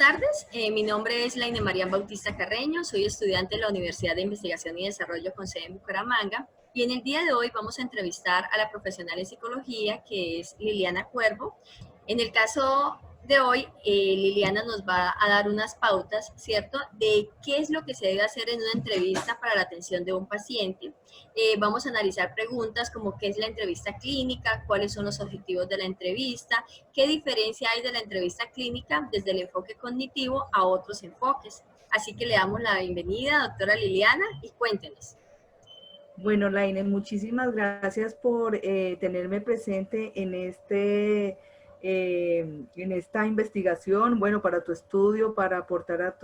tardes, mi nombre es Laine María Bautista Carreño, soy estudiante de la Universidad de Investigación y Desarrollo con sede en Bucaramanga y en el día de hoy vamos a entrevistar a la profesional en psicología que es Liliana Cuervo. En el caso de hoy, Liliana nos va a dar unas pautas, ¿cierto?, de qué es lo que se debe hacer en una entrevista para la atención de un paciente. Vamos a analizar preguntas como qué es la entrevista clínica, cuáles son los objetivos de la entrevista, qué diferencia hay de la entrevista clínica desde el enfoque cognitivo a otros enfoques. Así que le damos la bienvenida, doctora Liliana, y cuéntenos. Bueno, Laine, muchísimas gracias por tenerme presente en esta investigación, bueno, para tu estudio, para aportar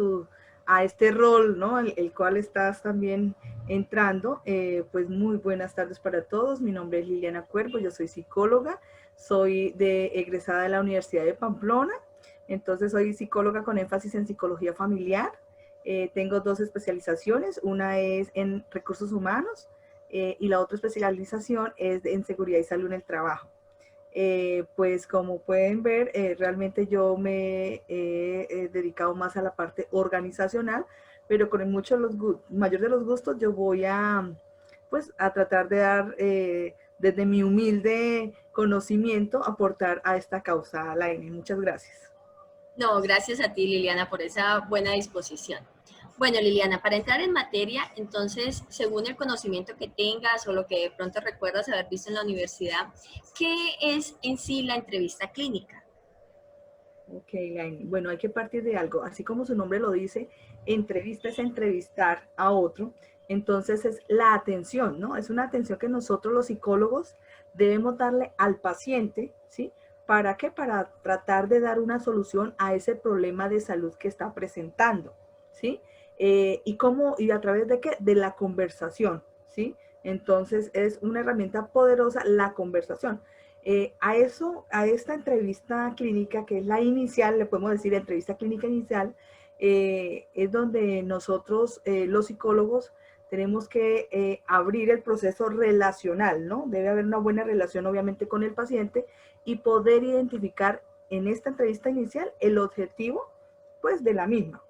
a este rol, ¿no? El cual estás también entrando. Pues muy buenas tardes para todos. Mi nombre es Liliana Cuervo, yo soy psicóloga, soy egresada de la Universidad de Pamplona, entonces soy psicóloga con énfasis en psicología familiar. Tengo dos especializaciones, una es en recursos humanos, y la otra especialización es en seguridad y salud en el trabajo. Pues como pueden ver, realmente yo me he dedicado más a la parte organizacional, pero con mayor de los gustos yo voy pues, a tratar de dar, desde mi humilde conocimiento, aportar a esta causa, Laine. Muchas gracias. No, gracias a ti, Liliana, por esa buena disposición. Bueno, Liliana, para entrar en materia, entonces, según el conocimiento que tengas o lo que de pronto recuerdas haber visto en la universidad, ¿qué es en sí la entrevista clínica? Ok, Laine. Bueno, hay que partir de algo. Así como su nombre lo dice, entrevista es entrevistar a otro. Entonces es la atención, ¿no? Es una atención que nosotros los psicólogos debemos darle al paciente, ¿sí? ¿Para qué? Para tratar de dar una solución a ese problema de salud que está presentando, ¿sí? ¿Y a través de qué? De la conversación, ¿sí? Entonces es una herramienta poderosa la conversación. A esta entrevista clínica, que es la inicial, le podemos decir entrevista clínica inicial, es donde nosotros, los psicólogos, tenemos que abrir el proceso relacional, ¿no? Debe haber una buena relación, obviamente, con el paciente y poder identificar en esta entrevista inicial el objetivo, pues, de la misma.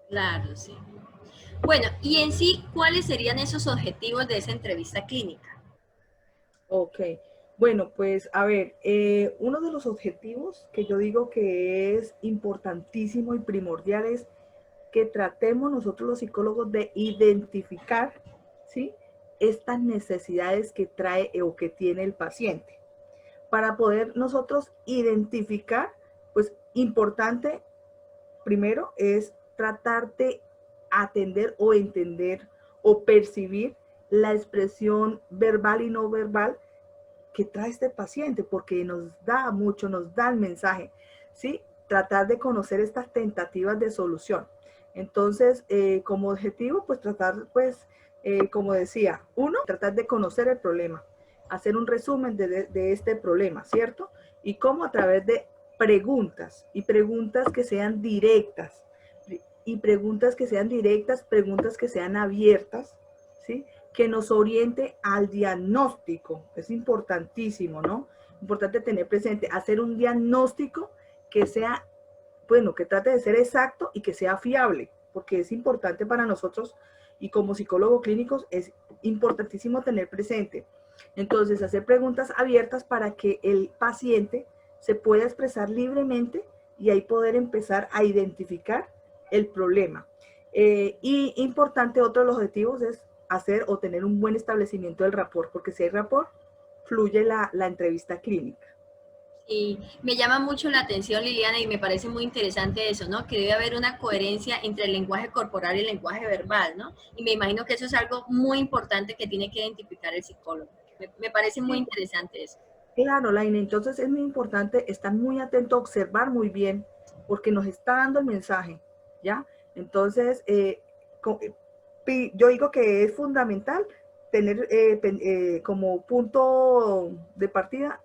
Claro, sí. Bueno, y en sí, ¿cuáles serían esos objetivos de esa entrevista clínica? Ok, bueno, pues a ver, uno de los objetivos que yo digo que es importantísimo y primordial es que tratemos nosotros los psicólogos de identificar, ¿sí?, estas necesidades que trae o que tiene el paciente. Para poder nosotros identificar, pues importante primero es tratar de atender o entender o percibir la expresión verbal y no verbal que trae este paciente, porque nos da mucho, nos da el mensaje, ¿sí? Tratar de conocer estas tentativas de solución. Entonces, como objetivo, pues tratar, pues, como decía, uno, tratar de conocer el problema, hacer un resumen de este problema, ¿cierto? Y cómo a través de preguntas, y preguntas que sean directas, preguntas que sean abiertas, ¿sí?, que nos oriente al diagnóstico. Es importantísimo, ¿no? Importante tener presente, hacer un diagnóstico que sea, bueno, que trate de ser exacto y que sea fiable, porque es importante para nosotros y como psicólogos clínicos es importantísimo tener presente. Entonces, hacer preguntas abiertas para que el paciente se pueda expresar libremente y ahí poder empezar a identificar el problema. Y importante, otro de los objetivos es hacer o tener un buen establecimiento del rapport, porque si hay rapport, fluye la entrevista clínica. Y me llama mucho la atención, Liliana, y me parece muy interesante eso, ¿no? Que debe haber una coherencia entre el lenguaje corporal y el lenguaje verbal, ¿no? Y me imagino que eso es algo muy importante que tiene que identificar el psicólogo. Me parece muy Sí, interesante eso. claro, Laine, entonces es muy importante estar muy atento, observar muy bien, porque nos está dando el mensaje, ¿ya? Entonces, yo digo que es fundamental tener como punto de partida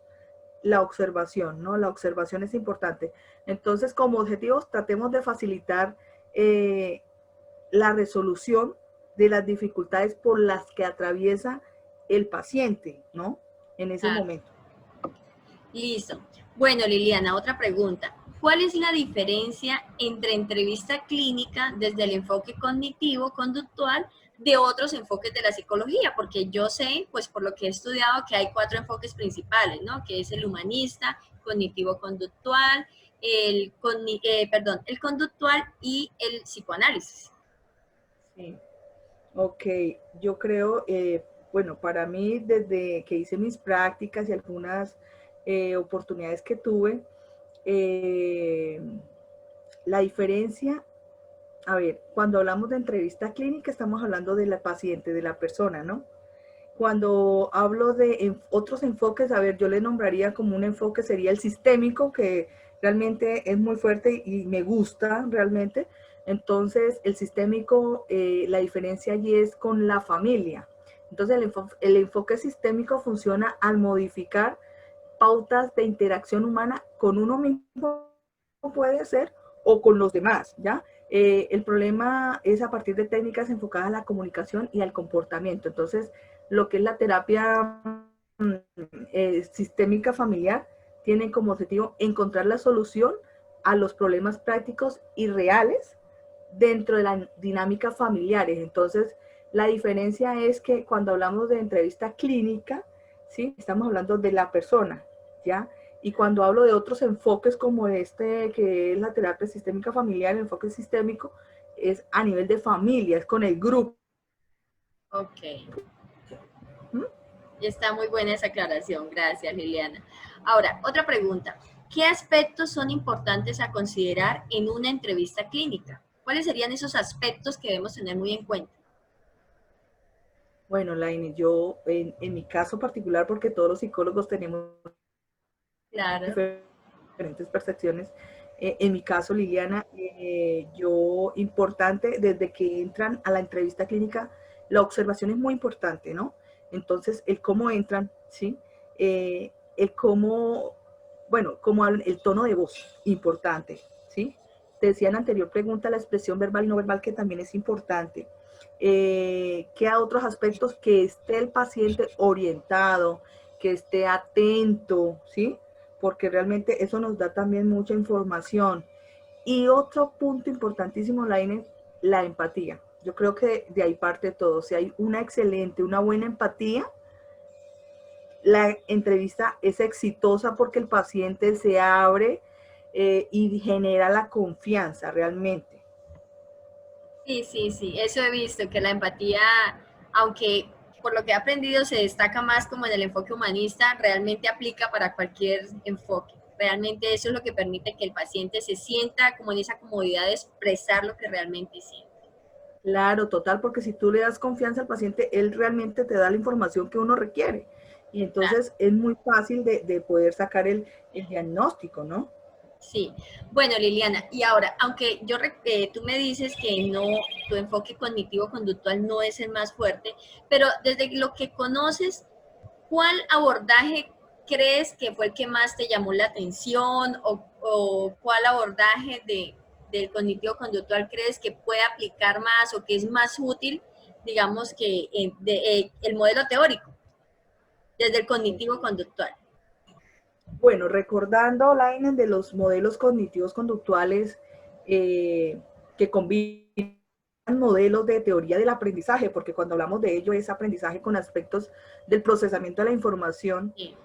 la observación, ¿no? La observación es importante. Entonces, como objetivos, tratemos de facilitar eh, la resolución de las dificultades por las que atraviesa el paciente, ¿no? En ese Claro. momento. Listo. Bueno, Liliana, otra pregunta. ¿cuál es la diferencia entre entrevista clínica desde el enfoque cognitivo-conductual de otros enfoques de la psicología? Porque yo sé, pues por lo que he estudiado, que hay 4 enfoques principales, ¿no? Que es el humanista, cognitivo-conductual, el conductual y el psicoanálisis. Sí. Ok, yo creo, bueno, para mí desde que hice mis prácticas y algunas oportunidades que tuve, eh, la diferencia, a ver, cuando hablamos de entrevista clínica estamos hablando de la paciente, de la persona, ¿no? Cuando hablo de otros enfoques, a ver, yo le nombraría como un enfoque sería el sistémico, que realmente es muy fuerte y me gusta realmente. Entonces, el sistémico, la diferencia allí es con la familia. Entonces, el enfoque sistémico funciona al modificar pautas de interacción humana con uno mismo, puede ser, o con los demás, ¿ya? El problema es a partir de técnicas enfocadas a la comunicación y al comportamiento. Entonces, lo que es la terapia sistémica familiar tiene como objetivo encontrar la solución a los problemas prácticos y reales dentro de la dinámica familiares. Entonces, la diferencia es que cuando hablamos de entrevista clínica, ¿sí? Estamos hablando de la persona, ¿ya? Y cuando hablo de otros enfoques como este, que es la terapia sistémica familiar, el enfoque sistémico, es a nivel de familia, es con el grupo. Ok, ¿Mm? está muy buena esa aclaración. Gracias, Liliana. Ahora, otra pregunta. ¿Qué aspectos son importantes a considerar en una entrevista clínica? ¿Cuáles serían esos aspectos que debemos tener muy en cuenta? Bueno, Laine, yo en mi caso particular, porque todos los psicólogos tenemos Claro. diferentes percepciones. En mi caso, Liliana, yo importante, desde que entran a la entrevista clínica, la observación es muy importante, ¿no? Entonces, el cómo entran, ¿sí? El cómo, bueno, cómo hablan, el tono de voz, importante, ¿sí? Te decía en la anterior pregunta la expresión verbal y no verbal, que también es importante. ¿Qué a otros aspectos? Que esté el paciente orientado, que esté atento, ¿sí? Porque realmente eso nos da también mucha información. Y otro punto importantísimo, Laine, la empatía. Yo creo que de ahí parte todo. Si hay una excelente, una buena empatía, la entrevista es exitosa porque el paciente se abre y genera la confianza realmente. Sí, sí, sí, eso he visto, que la empatía, aunque por lo que he aprendido se destaca más como en el enfoque humanista, realmente aplica para cualquier enfoque. Realmente eso es lo que permite que el paciente se sienta como en esa comodidad de expresar lo que realmente siente. Claro, total, porque si tú le das confianza al paciente, él realmente te da la información que uno requiere. Y Claro. entonces es muy fácil de poder sacar el diagnóstico, ¿no? Sí, bueno Liliana, y ahora, aunque tú me dices que no, tu enfoque cognitivo-conductual no es el más fuerte, pero desde lo que conoces, ¿cuál abordaje crees que fue el que más te llamó la atención o cuál abordaje del cognitivo-conductual crees que puede aplicar más o que es más útil, digamos, que el modelo teórico, desde el cognitivo-conductual? Bueno, recordando, Lainen, de los modelos cognitivos conductuales que combinan modelos de teoría del aprendizaje, porque cuando hablamos de ello es aprendizaje con aspectos del procesamiento de la información, Sí.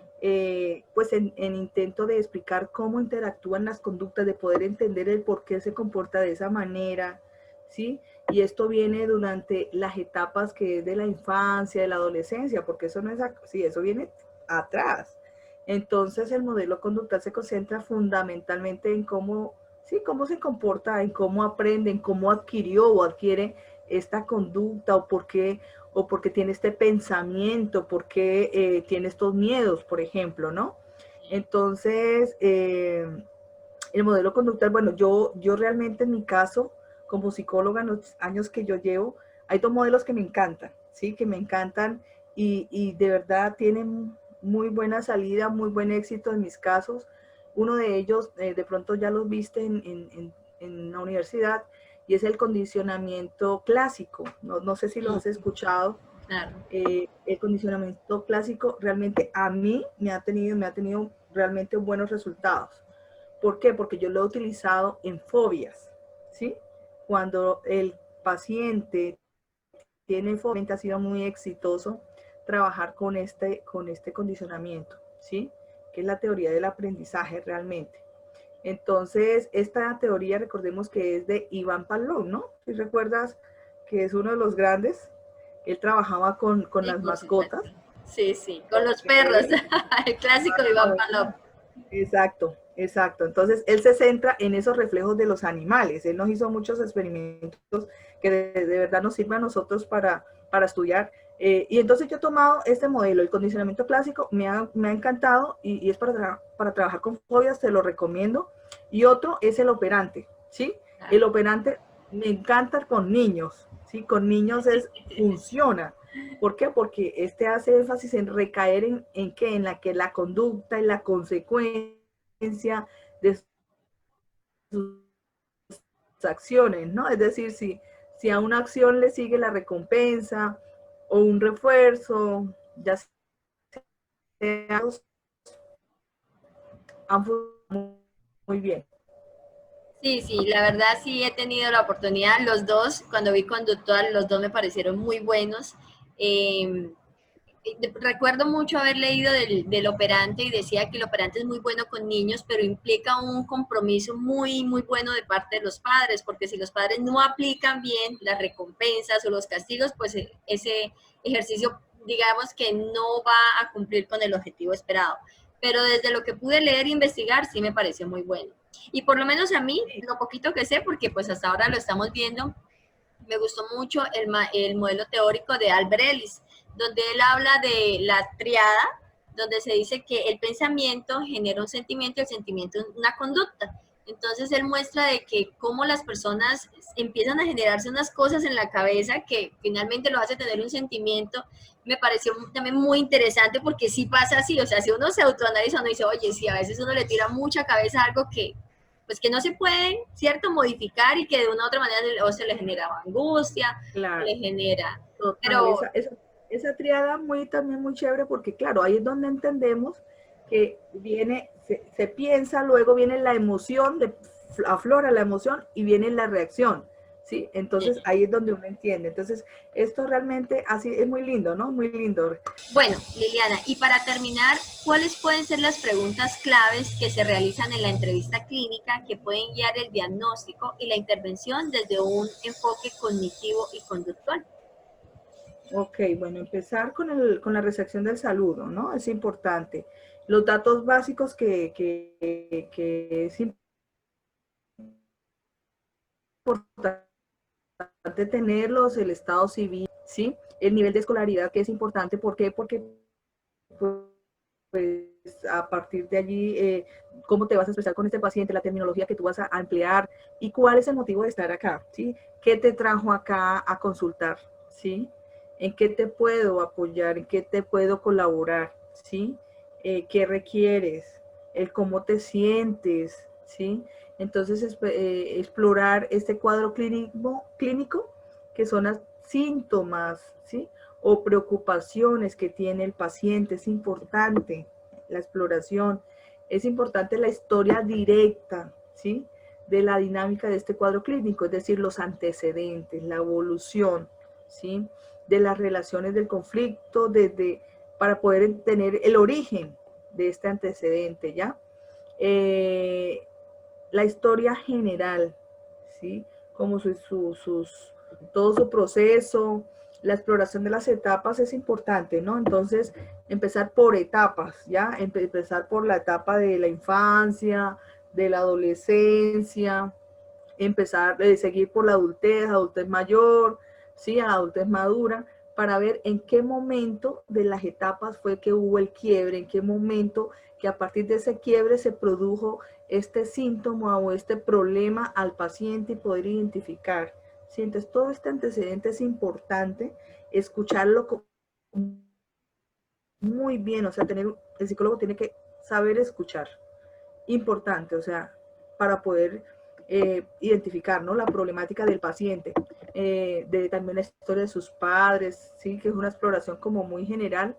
pues en intento de explicar cómo interactúan las conductas, de poder entender el por qué se comporta de esa manera, ¿sí? Y esto viene durante las etapas que es de la infancia, de la adolescencia, porque eso no es así, eso viene atrás. Entonces el modelo conductual se concentra fundamentalmente en cómo, sí, cómo se comporta, en cómo aprende, en cómo adquirió o adquiere esta conducta o porque tiene este pensamiento, porque tiene estos miedos, por ejemplo, ¿no? Entonces, el modelo conductual, bueno, yo realmente en mi caso, como psicóloga, en los años que yo llevo, hay 2 modelos que me encantan, ¿sí? Que me encantan y de verdad tienen muy buena salida, muy buen éxito en mis casos. Uno de ellos, de pronto ya los viste en la universidad, y es el condicionamiento clásico. No, no sé si los has escuchado. Claro. El condicionamiento clásico realmente a mí me ha tenido realmente buenos resultados ¿Por qué? Porque yo lo he utilizado en fobias, ¿sí? Cuando el paciente tiene fobia, ha sido muy exitoso trabajar con este condicionamiento, ¿sí? Que es la teoría del aprendizaje realmente. Entonces, esta teoría, recordemos que es de Iván Pavlov, ¿no? Si recuerdas que es uno de los grandes, él trabajaba con Sí, las por supuesto. mascotas. Sí, sí, con los Ok. perros, el clásico de Iván Palop. Exacto, exacto. Entonces, él se centra en esos reflejos de los animales. Él nos hizo muchos experimentos que de verdad nos sirven a nosotros para estudiar. Y entonces yo he tomado este modelo, el condicionamiento clásico, me ha encantado y es para trabajar con fobias, te lo recomiendo. Y otro es el operante, ¿sí? El Claro. operante me encanta con niños, ¿sí? Con niños funciona. ¿Por qué? Porque este hace énfasis en recaer en qué, en la que la conducta y la consecuencia de sus acciones, ¿no? Es decir, si a una acción le sigue la recompensa o un refuerzo, ya sea, han funcionado muy bien. Sí, sí, la verdad sí he tenido la oportunidad, los dos, cuando vi conductual, los dos me parecieron muy buenos. Eh, Recuerdo mucho haber leído del operante y decía que el operante es muy bueno con niños, pero implica un compromiso muy, muy bueno de parte de los padres, porque si los padres no aplican bien las recompensas o los castigos, pues ese ejercicio, digamos que no va a cumplir con el objetivo esperado. Pero desde lo que pude leer e investigar, sí me pareció muy bueno. Y por lo menos a mí, lo poquito que sé, porque pues hasta ahora lo estamos viendo, me gustó mucho el modelo teórico de Albert Ellis, donde él habla de la triada, donde se dice que el pensamiento genera un sentimiento y el sentimiento una conducta. Entonces él muestra de que cómo las personas empiezan a generarse unas cosas en la cabeza que finalmente los hace tener un sentimiento. Me pareció también muy interesante porque sí pasa así, o sea, si uno se autoanaliza, uno dice, oye, si a veces uno le tira mucha cabeza a algo que pues que no se pueden, ¿cierto?, modificar y que de una u otra manera o se le genera angustia, o Claro, le genera, total. pero Esa triada también muy chévere porque, claro, ahí es donde entendemos que se piensa, luego viene la emoción, aflora la emoción y viene la reacción, ¿sí? Entonces ahí es donde uno entiende. Entonces, esto realmente así es muy lindo, ¿no? Muy lindo. bueno, Liliana, y para terminar, ¿cuáles pueden ser las preguntas claves que se realizan en la entrevista clínica que pueden guiar el diagnóstico y la intervención desde un enfoque cognitivo y conductual? Ok, bueno, empezar con la recepción del saludo, ¿no? Es importante. Los datos básicos que es importante tenerlos, el estado civil, ¿sí? El nivel de escolaridad que es importante, ¿por qué? Porque pues a partir de allí, cómo te vas a expresar con este paciente, la terminología que tú vas a emplear y cuál es el motivo de estar acá, ¿sí? ¿Qué te trajo acá a consultar, ¿sí? ¿En qué te puedo apoyar? ¿En qué te puedo colaborar, ¿sí? ¿Qué requieres? El cómo te sientes, ¿sí? Entonces, explorar este cuadro clínico que son los síntomas, ¿sí? O preocupaciones que tiene el paciente. Es importante la exploración, es importante la historia directa, ¿sí? De la dinámica de este cuadro clínico, es decir, los antecedentes, la evolución, ¿sí? De las relaciones del conflicto, para poder tener el origen de este antecedente, ¿ya? La historia general, ¿sí? Como todo su proceso, la exploración de las etapas es importante, ¿no? Entonces, empezar por etapas, ¿ya? Empezar por la etapa de la infancia, de la adolescencia, seguir por la adultez mayor, ¿sí? A la adultez madura, para ver en qué momento de las etapas fue que hubo el quiebre, en qué momento que a partir de ese quiebre se produjo este síntoma o este problema al paciente y poder identificar. ¿Sí? Entonces, todo este antecedente es importante, escucharlo muy bien, o sea, el psicólogo tiene que saber escuchar, importante, o sea, para poder identificar, ¿no? La problemática del paciente, también la historia de sus padres, ¿sí? Que es una exploración como muy general,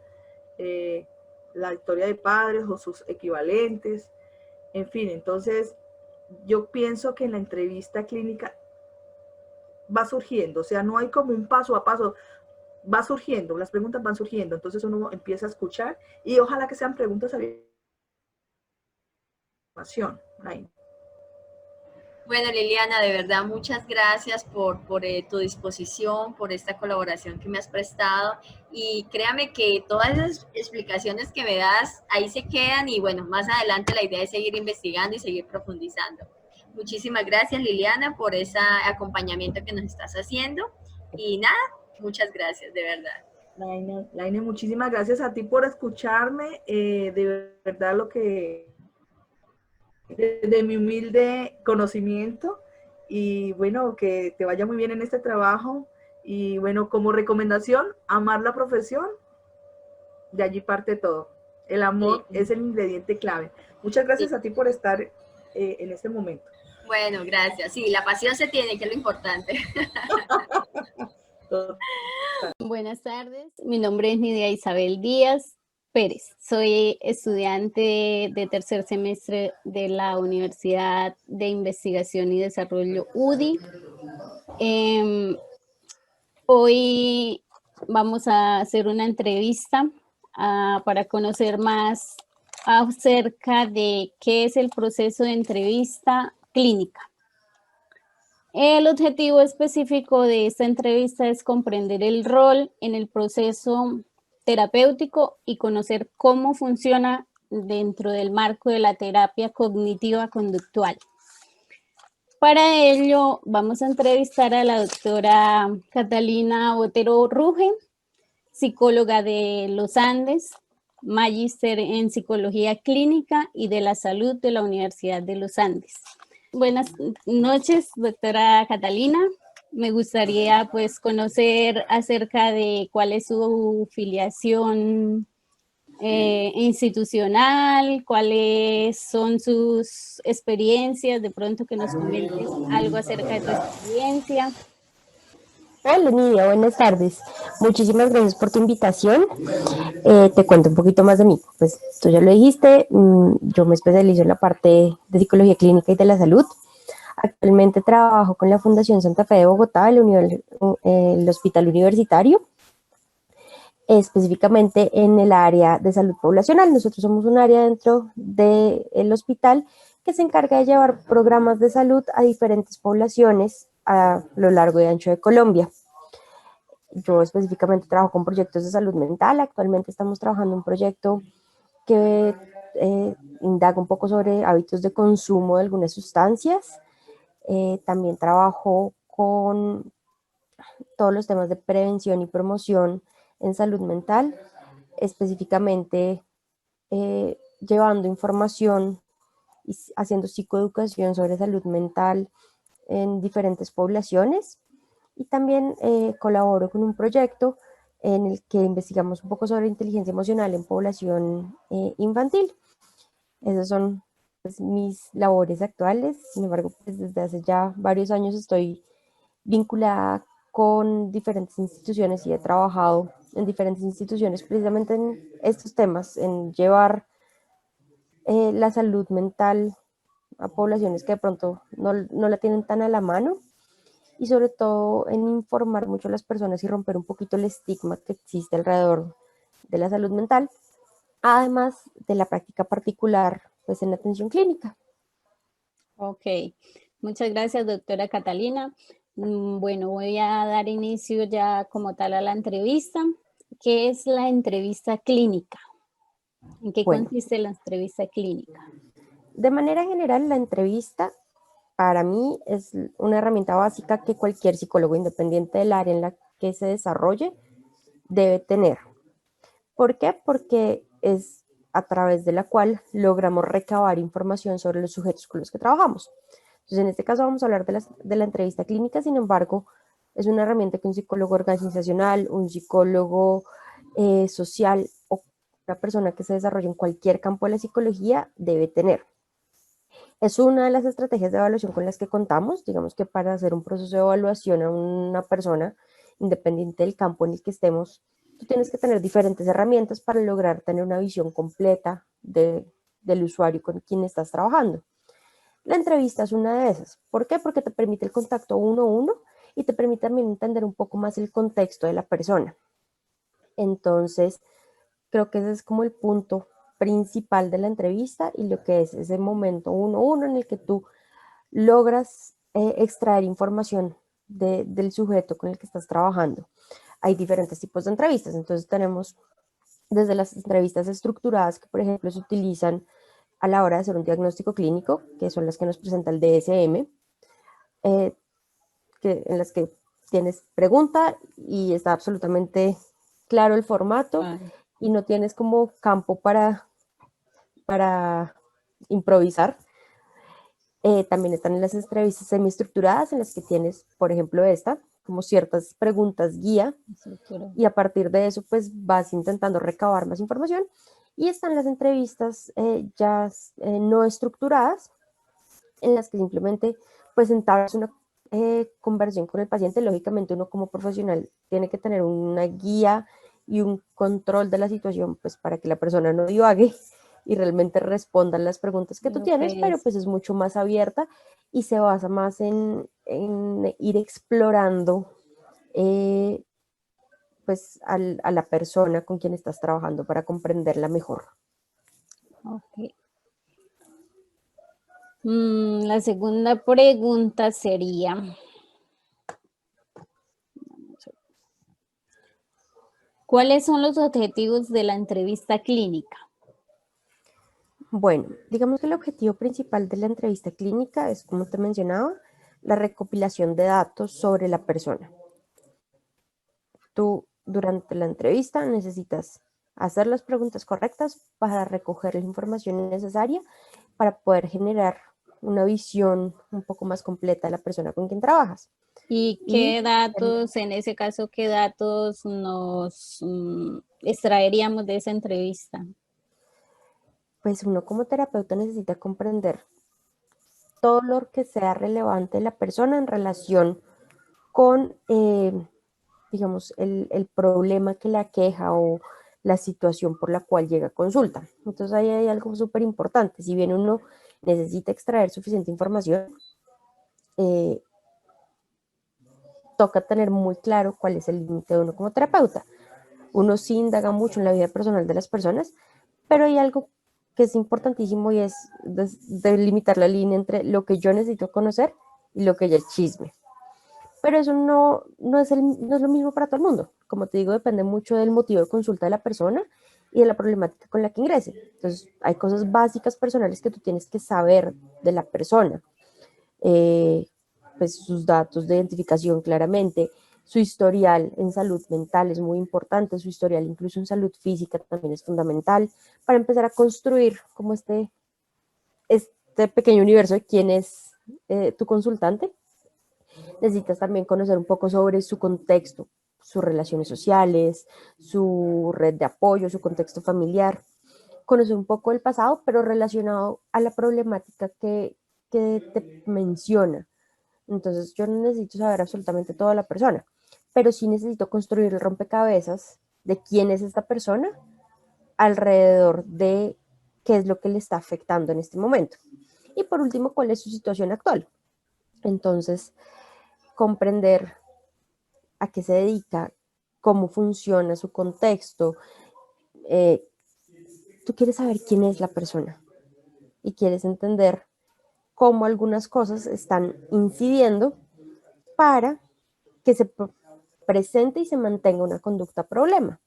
la historia de padres o sus equivalentes, En fin, entonces yo pienso que en la entrevista clínica va surgiendo, o sea, no hay como un paso a paso, va surgiendo, las preguntas van surgiendo, entonces uno empieza a escuchar y ojalá que sean preguntas a información. Bueno, Liliana, de verdad, muchas gracias por tu disposición, por esta colaboración que me has prestado. Y créame que todas las explicaciones que me das ahí se quedan y bueno, más adelante la idea es seguir investigando y seguir profundizando. Muchísimas gracias, Liliana, por ese acompañamiento que nos estás haciendo. Y nada, muchas gracias, de verdad. Laine, muchísimas gracias a ti por escucharme. De verdad lo que de mi humilde conocimiento y bueno, que te vaya muy bien en este trabajo y bueno, como recomendación, amar la profesión, de allí parte todo. El amor Sí, es el ingrediente clave. Muchas sí. gracias a ti por estar en este momento. Bueno, gracias. Sí, la pasión se tiene, que es lo importante. Buenas tardes, mi nombre es Nidia Isabel Díaz Pérez. Soy estudiante de tercer semestre de la Universidad de Investigación y Desarrollo UDI. Hoy vamos a hacer una entrevista para conocer más acerca de qué es el proceso de entrevista clínica. El objetivo específico de esta entrevista es comprender el rol en el proceso terapéutico y conocer cómo funciona dentro del marco de la terapia cognitiva conductual. Para ello vamos a entrevistar a la doctora Catalina Botero Ruge, psicóloga de los Andes, magíster en psicología clínica y de la salud de la Universidad de los Andes. Buenas noches, doctora Catalina. Me gustaría pues conocer acerca de cuál es su filiación institucional, cuáles son sus experiencias, de pronto que nos comentes algo acerca de tu experiencia. Hola Nidia, buenas tardes. Muchísimas gracias por tu invitación. Te cuento un poquito más de mí. Pues tú ya lo dijiste, yo me especializo en la parte de psicología clínica y de la salud. Actualmente trabajo con la Fundación Santa Fe de Bogotá, el Hospital Universitario, específicamente en el área de salud poblacional. Nosotros somos un área dentro del hospital que se encarga de llevar programas de salud a diferentes poblaciones a lo largo y ancho de Colombia. Yo específicamente trabajo con proyectos de salud mental. Actualmente estamos trabajando en un proyecto que indaga un poco sobre hábitos de consumo de algunas sustancias. También trabajo con todos los temas de prevención y promoción en salud mental, específicamente llevando información y haciendo psicoeducación sobre salud mental en diferentes poblaciones. Y también colaboro con un proyecto en el que investigamos un poco sobre inteligencia emocional en población infantil. Esas son pues, mis labores actuales. Sin embargo, pues, desde hace ya varios años estoy vinculada con diferentes instituciones y he trabajado en diferentes instituciones precisamente en estos temas, en llevar la salud mental a poblaciones que de pronto no la tienen tan a la mano y sobre todo en informar mucho a las personas y romper un poquito el estigma que existe alrededor de la salud mental, además de la práctica particular pues en la atención clínica. Ok, muchas gracias, doctora Catalina. Bueno, voy a dar inicio ya como tal a la entrevista. ¿Qué es la entrevista clínica? ¿En qué Bueno, consiste la entrevista clínica? de manera general, la entrevista para mí es una herramienta básica que cualquier psicólogo, independiente del área en la que se desarrolle, debe tener. ¿Por qué? Porque es a través de la cual logramos recabar información sobre los sujetos con los que trabajamos. Entonces, en este caso vamos a hablar de la entrevista clínica, sin embargo, es una herramienta que un psicólogo organizacional, un psicólogo social o una persona que se desarrolla en cualquier campo de la psicología debe tener. Es una de las estrategias de evaluación con las que contamos, digamos que para hacer un proceso de evaluación a una persona, independiente del campo en el que estemos, tú tienes que tener diferentes herramientas para lograr tener una visión completa de del usuario con quien estás trabajando. La entrevista es una de esas. ¿Por qué? Porque te permite el contacto uno a uno y te permite también entender un poco más el contexto de la persona. Entonces, creo que ese es como el punto principal de la entrevista y lo que es ese momento uno a uno en el que tú logras extraer información del sujeto con el que estás trabajando. Hay diferentes tipos de entrevistas, entonces tenemos desde las entrevistas estructuradas que, por ejemplo, se utilizan a la hora de hacer un diagnóstico clínico, que son las que nos presenta el DSM, en las que tienes pregunta y está absolutamente claro el formato y no tienes como campo para improvisar. También están las entrevistas semiestructuradas en las que tienes, por ejemplo, esta, como ciertas preguntas guía y a partir de eso pues vas intentando recabar más información. Y están las entrevistas no estructuradas en las que simplemente pues entablas una conversación con el paciente. Lógicamente uno como profesional tiene que tener una guía y un control de la situación pues para que la persona no divague y realmente respondan las preguntas que tú tienes, pero pues es mucho más abierta y se basa más en ir explorando pues a la persona con quien estás trabajando para comprenderla mejor. Ok. La segunda pregunta sería, ¿cuáles son los objetivos de la entrevista clínica? Bueno, digamos que el objetivo principal de la entrevista clínica es, como te mencionaba, la recopilación de datos sobre la persona. Tú, durante la entrevista, necesitas hacer las preguntas correctas para recoger la información necesaria para poder generar una visión un poco más completa de la persona con quien trabajas. ¿Y qué datos, en ese caso, qué datos nos extraeríamos de esa entrevista? Pues uno como terapeuta necesita comprender todo lo que sea relevante de la persona en relación con, digamos, el problema que la aqueja o la situación por la cual llega a consulta. Entonces ahí hay algo súper importante. Si bien uno necesita extraer suficiente información, toca tener muy claro cuál es el límite de uno como terapeuta. Uno sí indaga mucho en la vida personal de las personas, pero hay algo que es importantísimo y es delimitar la línea entre lo que yo necesito conocer y lo que ya es chisme. Pero eso no es lo mismo para todo el mundo. Como te digo, depende mucho del motivo de consulta de la persona y de la problemática con la que ingrese. Entonces, hay cosas básicas personales que tú tienes que saber de la persona. Pues sus datos de identificación claramente, su historial en salud mental es muy importante, su historial incluso en salud física también es fundamental para empezar a construir como este pequeño universo de quién es tu consultante. Necesitas también conocer un poco sobre su contexto, sus relaciones sociales, su red de apoyo, su contexto familiar, conocer un poco del pasado, pero relacionado a la problemática que te menciona. Entonces yo no necesito saber absolutamente toda la persona, pero sí necesito construir el rompecabezas de quién es esta persona alrededor de qué es lo que le está afectando en este momento. Y por último, cuál es su situación actual. Entonces, comprender a qué se dedica, cómo funciona su contexto. Tú quieres saber quién es la persona y quieres entender cómo algunas cosas están incidiendo para que se presente y se mantenga una conducta problema.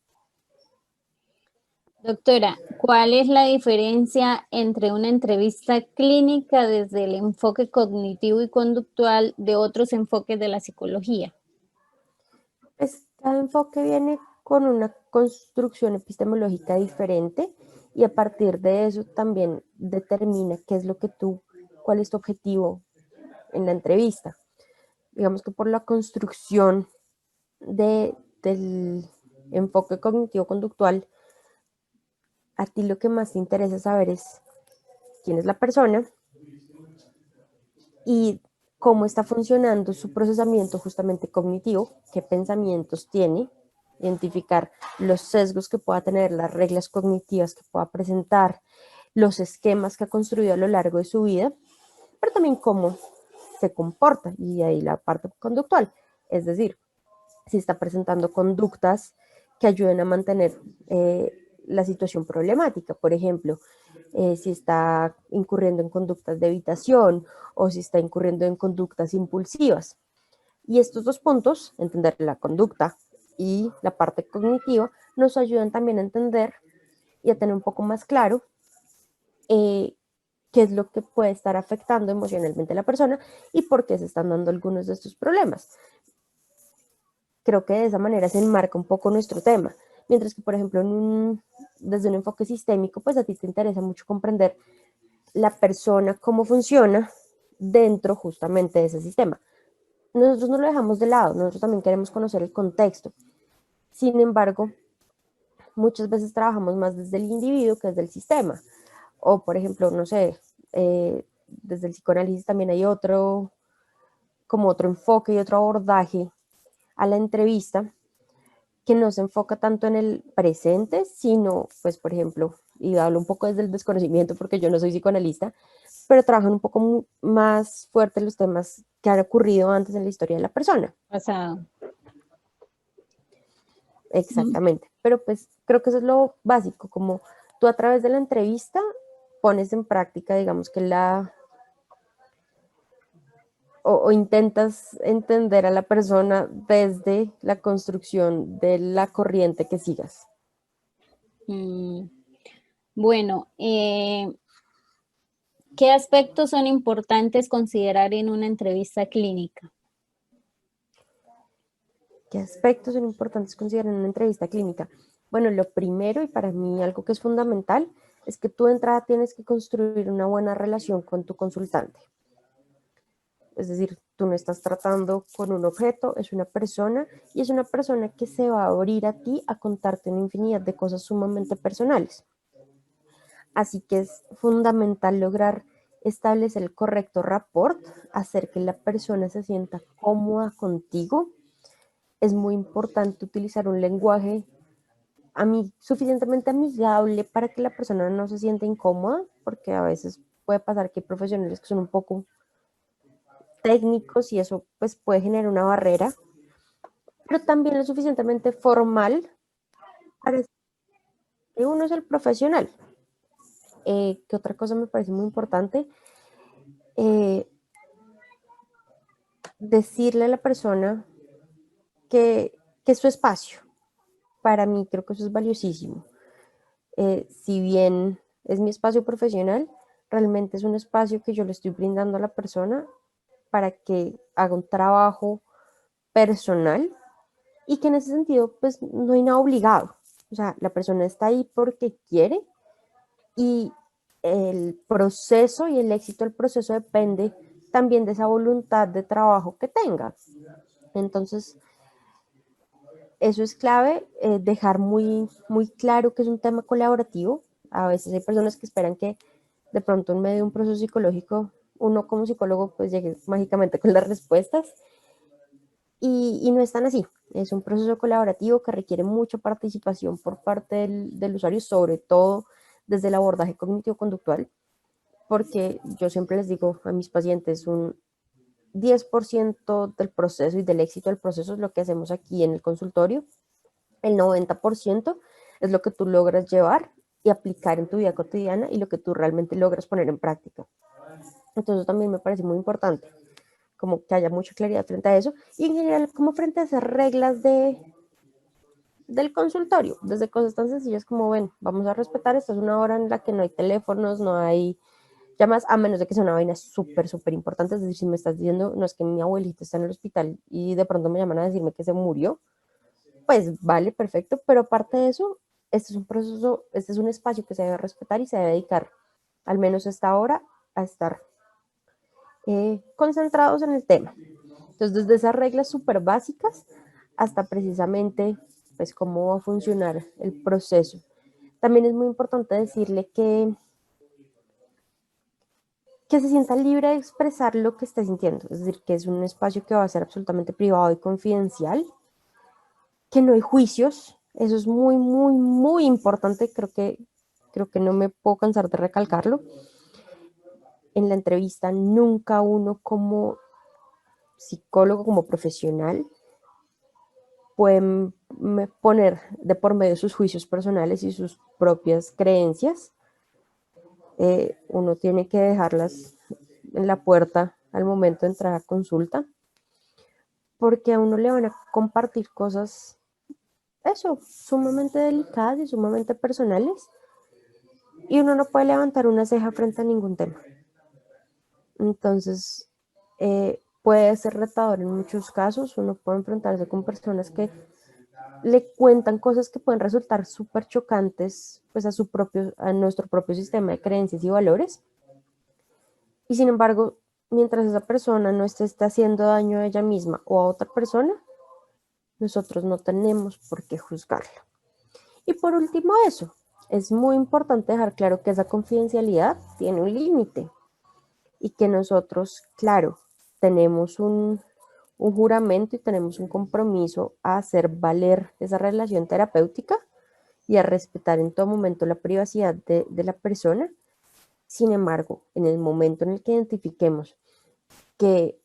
Doctora, ¿cuál es la diferencia entre una entrevista clínica desde el enfoque cognitivo y conductual de otros enfoques de la psicología? Pues cada enfoque viene con una construcción epistemológica diferente y a partir de eso también determina qué es lo que cuál es tu objetivo en la entrevista. Digamos que por la construcción del enfoque cognitivo-conductual, a ti lo que más te interesa saber es quién es la persona y cómo está funcionando su procesamiento justamente cognitivo, qué pensamientos tiene, identificar los sesgos que pueda tener, las reglas cognitivas que pueda presentar, los esquemas que ha construido a lo largo de su vida, pero también cómo se comporta, y ahí la parte conductual, es decir, si está presentando conductas que ayuden a mantener la situación problemática. Por ejemplo, si está incurriendo en conductas de evitación o si está incurriendo en conductas impulsivas. Y estos dos puntos, entender la conducta y la parte cognitiva, nos ayudan también a entender y a tener un poco más claro qué es lo que puede estar afectando emocionalmente a la persona y por qué se están dando algunos de estos problemas. Creo que de esa manera se enmarca un poco nuestro tema. Mientras que, por ejemplo, desde un enfoque sistémico, pues a ti te interesa mucho comprender la persona, cómo funciona dentro justamente de ese sistema. Nosotros no lo dejamos de lado, nosotros también queremos conocer el contexto. Sin embargo, muchas veces trabajamos más desde el individuo que desde el sistema. O, por ejemplo, no sé, desde el psicoanálisis también hay como otro enfoque y otro abordaje a la entrevista que no se enfoca tanto en el presente, sino, pues, por ejemplo, y hablo un poco desde el desconocimiento porque yo no soy psicoanalista, pero trabajan un poco más fuerte los temas que han ocurrido antes en la historia de la persona. Pasado. Exactamente, pero pues creo que eso es lo básico, como tú a través de la entrevista pones en práctica, digamos que o intentas entender a la persona desde la construcción de la corriente que sigas. Bueno, ¿qué aspectos son importantes considerar en una entrevista clínica? ¿Qué aspectos son importantes considerar en una entrevista clínica? Bueno, lo primero, y para mí algo que es fundamental, es que tú de entrada tienes que construir una buena relación con tu consultante. Es decir, tú no estás tratando con un objeto, es una persona, y es una persona que se va a abrir a ti a contarte una infinidad de cosas sumamente personales. Así que es fundamental lograr establecer el correcto rapport, hacer que la persona se sienta cómoda contigo. Es muy importante utilizar un lenguaje suficientemente amigable para que la persona no se sienta incómoda, porque a veces puede pasar que hay profesionales que son un poco técnicos y eso pues puede generar una barrera, pero también lo suficientemente formal para que uno es el profesional. ¿Qué otra cosa me parece muy importante? Decirle a la persona que es su espacio. Para mí creo que eso es valiosísimo. Si bien es mi espacio profesional, realmente es un espacio que yo le estoy brindando a la persona para que haga un trabajo personal y que en ese sentido pues no hay nada obligado. O sea, la persona está ahí porque quiere y el proceso y el éxito del proceso depende también de esa voluntad de trabajo que tenga. Entonces, eso es clave, dejar muy, muy claro que es un tema colaborativo. A veces hay personas que esperan que de pronto en medio de un proceso psicológico uno como psicólogo pues llegue mágicamente con las respuestas y no es tan así. Es un proceso colaborativo que requiere mucha participación por parte del usuario, sobre todo desde el abordaje cognitivo-conductual, porque yo siempre les digo a mis pacientes, un 10% del proceso y del éxito del proceso es lo que hacemos aquí en el consultorio. El 90% es lo que tú logras llevar y aplicar en tu vida cotidiana y lo que tú realmente logras poner en práctica. Entonces también me parece muy importante como que haya mucha claridad frente a eso y en general como frente a esas reglas del consultorio, desde cosas tan sencillas como, ven, vamos a respetar, esta es una hora en la que no hay teléfonos, no hay llamas, a menos de que sea una vaina súper, súper importante, es decir, si me estás diciendo, no es que mi abuelito está en el hospital y de pronto me llaman a decirme que se murió, pues vale, perfecto, pero aparte de eso, este es un proceso, este es un espacio que se debe respetar y se debe dedicar al menos esta hora a estar concentrados en el tema. Entonces, desde esas reglas súper básicas hasta precisamente, pues, cómo va a funcionar el proceso. También es muy importante decirle que se sienta libre de expresar lo que esté sintiendo, es decir, que es un espacio que va a ser absolutamente privado y confidencial, que no hay juicios, eso es muy, muy, muy importante, creo que creo que no me puedo cansar de recalcarlo, en la entrevista nunca uno como psicólogo, como profesional, puede poner de por medio sus juicios personales y sus propias creencias. Uno tiene que dejarlas en la puerta al momento de entrar a consulta, porque a uno le van a compartir cosas, eso, sumamente delicadas y sumamente personales, y uno no puede levantar una ceja frente a ningún tema. Entonces, puede ser retador en muchos casos. Uno puede enfrentarse con personas que le cuentan cosas que pueden resultar súper chocantes, pues a nuestro propio sistema de creencias y valores. Y sin embargo, mientras esa persona no esté haciendo daño a ella misma o a otra persona, nosotros no tenemos por qué juzgarla. Y por último, eso, es muy importante dejar claro que esa confidencialidad tiene un límite y que nosotros, claro, tenemos un juramento y tenemos un compromiso a hacer valer esa relación terapéutica y a respetar en todo momento la privacidad de la persona. Sin embargo, en el momento en el que identifiquemos que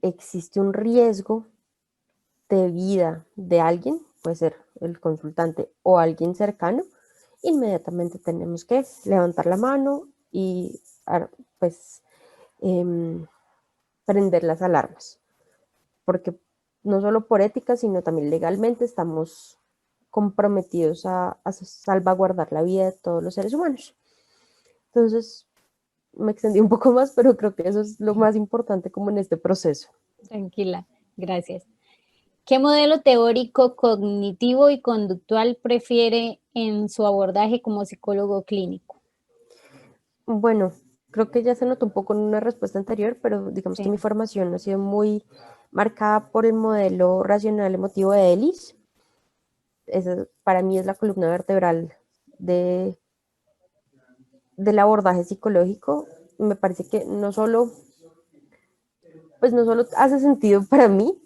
existe un riesgo de vida de alguien, puede ser el consultante o alguien cercano, inmediatamente tenemos que levantar la mano y pues prender las alarmas, porque no solo por ética, sino también legalmente estamos comprometidos a salvaguardar la vida de todos los seres humanos. Entonces, me extendí un poco más, pero creo que eso es lo más importante como en este proceso. Tranquila, gracias. ¿Qué modelo teórico, cognitivo y conductual prefiere en su abordaje como psicólogo clínico? Bueno, creo que ya se notó un poco en una respuesta anterior, pero digamos que mi formación ha sido muy marcada por el modelo racional emotivo de Ellis. Esa para mí es la columna vertebral del abordaje psicológico. Me parece que no solo hace sentido para mí,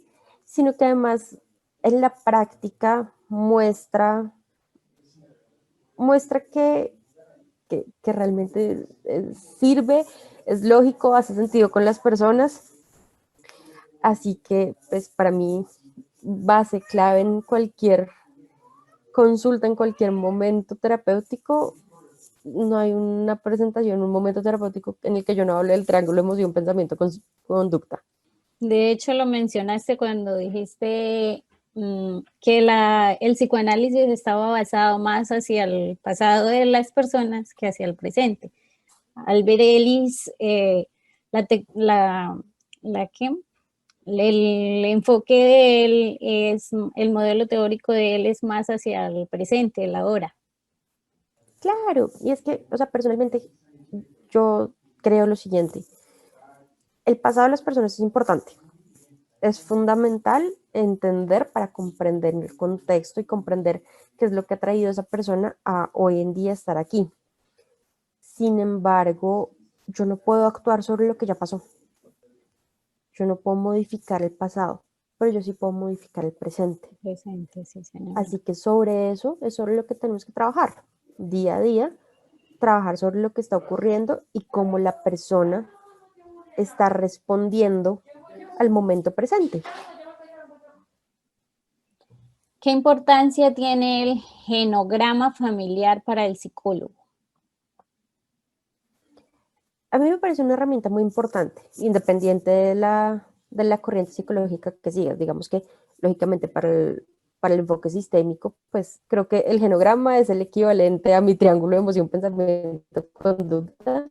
sino que además en la práctica muestra que realmente sirve, es lógico, hace sentido con las personas. Así que, pues para mí, base clave en cualquier consulta, en cualquier momento terapéutico. No hay una presentación, un momento terapéutico en el que yo no hable del triángulo emoción, pensamiento, conducta. De hecho, lo mencionaste cuando dijiste que el psicoanálisis estaba basado más hacia el pasado de las personas que hacia el presente. Al ver Ellis, el enfoque de él es, el modelo teórico de él es más hacia el presente, el ahora. Claro, y es que, o sea, personalmente yo creo lo siguiente. El pasado de las personas es importante. Es fundamental entender para comprender el contexto y comprender qué es lo que ha traído a esa persona a hoy en día estar aquí. Sin embargo, yo no puedo actuar sobre lo que ya pasó. Yo no puedo modificar el pasado, pero yo sí puedo modificar el presente. Presente, sí, señora. Así que sobre eso es sobre lo que tenemos que trabajar día a día, trabajar sobre lo que está ocurriendo y cómo la persona está respondiendo al momento presente. ¿Qué importancia tiene el genograma familiar para el psicólogo? A mí me parece una herramienta muy importante, independiente de la corriente psicológica que sigas. Digamos que, lógicamente, para el enfoque sistémico, pues creo que el genograma es el equivalente a mi triángulo de emoción, pensamiento, conducta.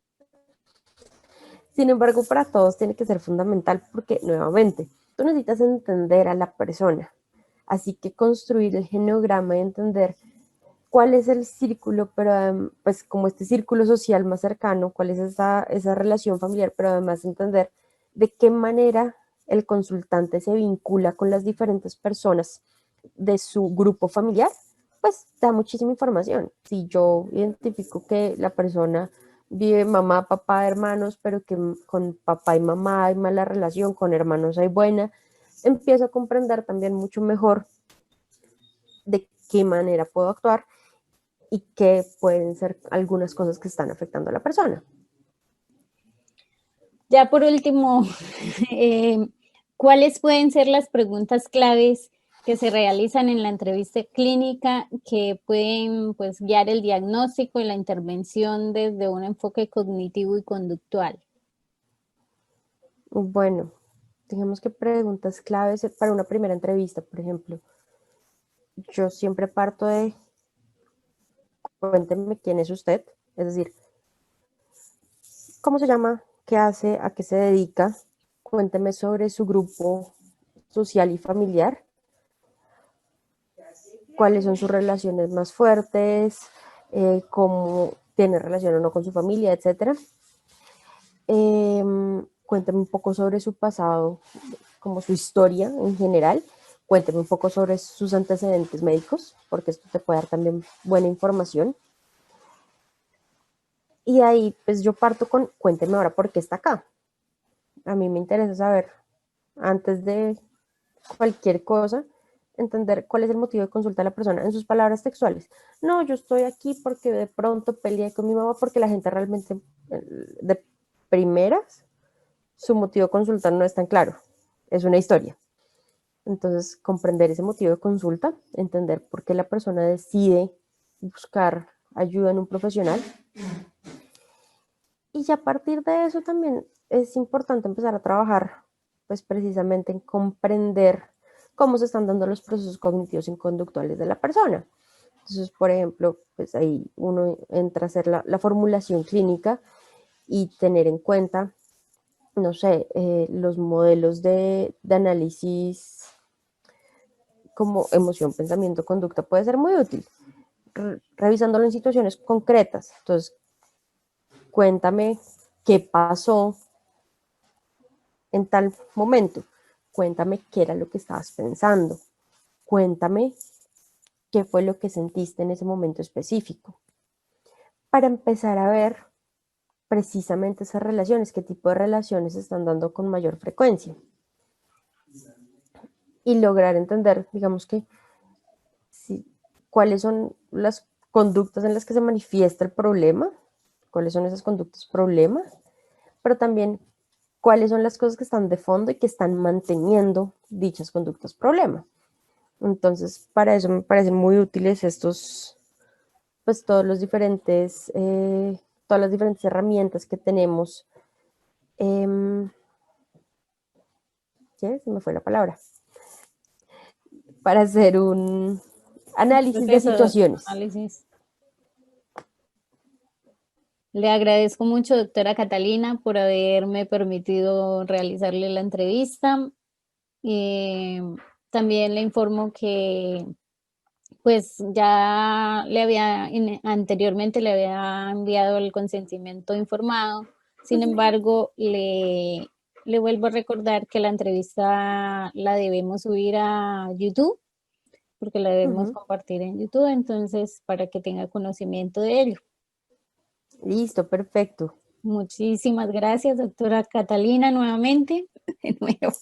Sin embargo, para todos tiene que ser fundamental porque, nuevamente, tú necesitas entender a la persona. Así que construir el genograma y entender cuál es el círculo, pero pues como este círculo social más cercano, cuál es esa relación familiar, pero además entender de qué manera el consultante se vincula con las diferentes personas de su grupo familiar, pues da muchísima información. Si yo identifico que la persona vive mamá, papá, hermanos, pero que con papá y mamá hay mala relación, con hermanos hay buena, empiezo a comprender también mucho mejor de qué manera puedo actuar y qué pueden ser algunas cosas que están afectando a la persona. Ya por último, ¿cuáles pueden ser las preguntas claves que se realizan en la entrevista clínica que pueden pues, guiar el diagnóstico y la intervención desde un enfoque cognitivo y conductual? Bueno, digamos que preguntas claves para una primera entrevista, por ejemplo. Yo siempre parto de, cuénteme quién es usted, es decir, cómo se llama, qué hace, a qué se dedica, cuénteme sobre su grupo social y familiar, cuáles son sus relaciones más fuertes, cómo tiene relación o no con su familia, etc. Cuénteme un poco sobre su pasado, como su historia en general. Cuénteme un poco sobre sus antecedentes médicos, porque esto te puede dar también buena información. Y ahí, pues yo parto con, cuénteme ahora por qué está acá. A mí me interesa saber, antes de cualquier cosa, entender cuál es el motivo de consulta de la persona en sus palabras textuales. No, yo estoy aquí porque de pronto peleé con mi mamá, porque la gente realmente, de primeras, su motivo de consulta no es tan claro. Es una historia. Entonces, comprender ese motivo de consulta, entender por qué la persona decide buscar ayuda en un profesional. Y ya a partir de eso también es importante empezar a trabajar, pues precisamente en comprender cómo se están dando los procesos cognitivos y conductuales de la persona. Entonces, por ejemplo, pues ahí uno entra a hacer la formulación clínica y tener en cuenta, no sé, los modelos de análisis como emoción, pensamiento, conducta puede ser muy útil, revisándolo en situaciones concretas. Entonces, cuéntame qué pasó en tal momento, cuéntame qué era lo que estabas pensando, cuéntame qué fue lo que sentiste en ese momento específico, para empezar a ver precisamente esas relaciones, qué tipo de relaciones se están dando con mayor frecuencia y lograr entender, digamos que, si, cuáles son las conductas en las que se manifiesta el problema, cuáles son esas conductas problema, pero también cuáles son las cosas que están de fondo y que están manteniendo dichas conductas problema. Entonces, para eso me parecen muy útiles estos, pues todos los diferentes, todas las diferentes herramientas que tenemos. ¿Qué? Se me fue la palabra. Para hacer un análisis de situaciones. Análisis. Le agradezco mucho, doctora Catalina, por haberme permitido realizarle la entrevista. También le informo que pues ya anteriormente le había enviado el consentimiento informado. Sin embargo, le vuelvo a recordar que la entrevista la debemos subir a YouTube, porque la debemos compartir en YouTube, entonces para que tenga conocimiento de ello. Listo, perfecto. Muchísimas gracias, doctora Catalina, nuevamente.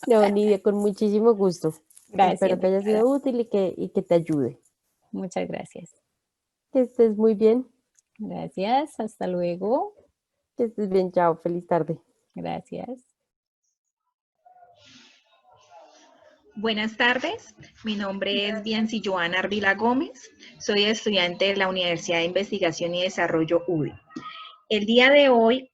No, Nidia, con muchísimo gusto. Gracias. Espero que haya sido útil y que te ayude. Muchas gracias. Que estés muy bien. Gracias, hasta luego. Que estés bien, chao, feliz tarde. Gracias. Buenas tardes, mi nombre es Bianci Joana Ardila Gómez, soy estudiante de la Universidad de Investigación y Desarrollo UDI. El día de hoy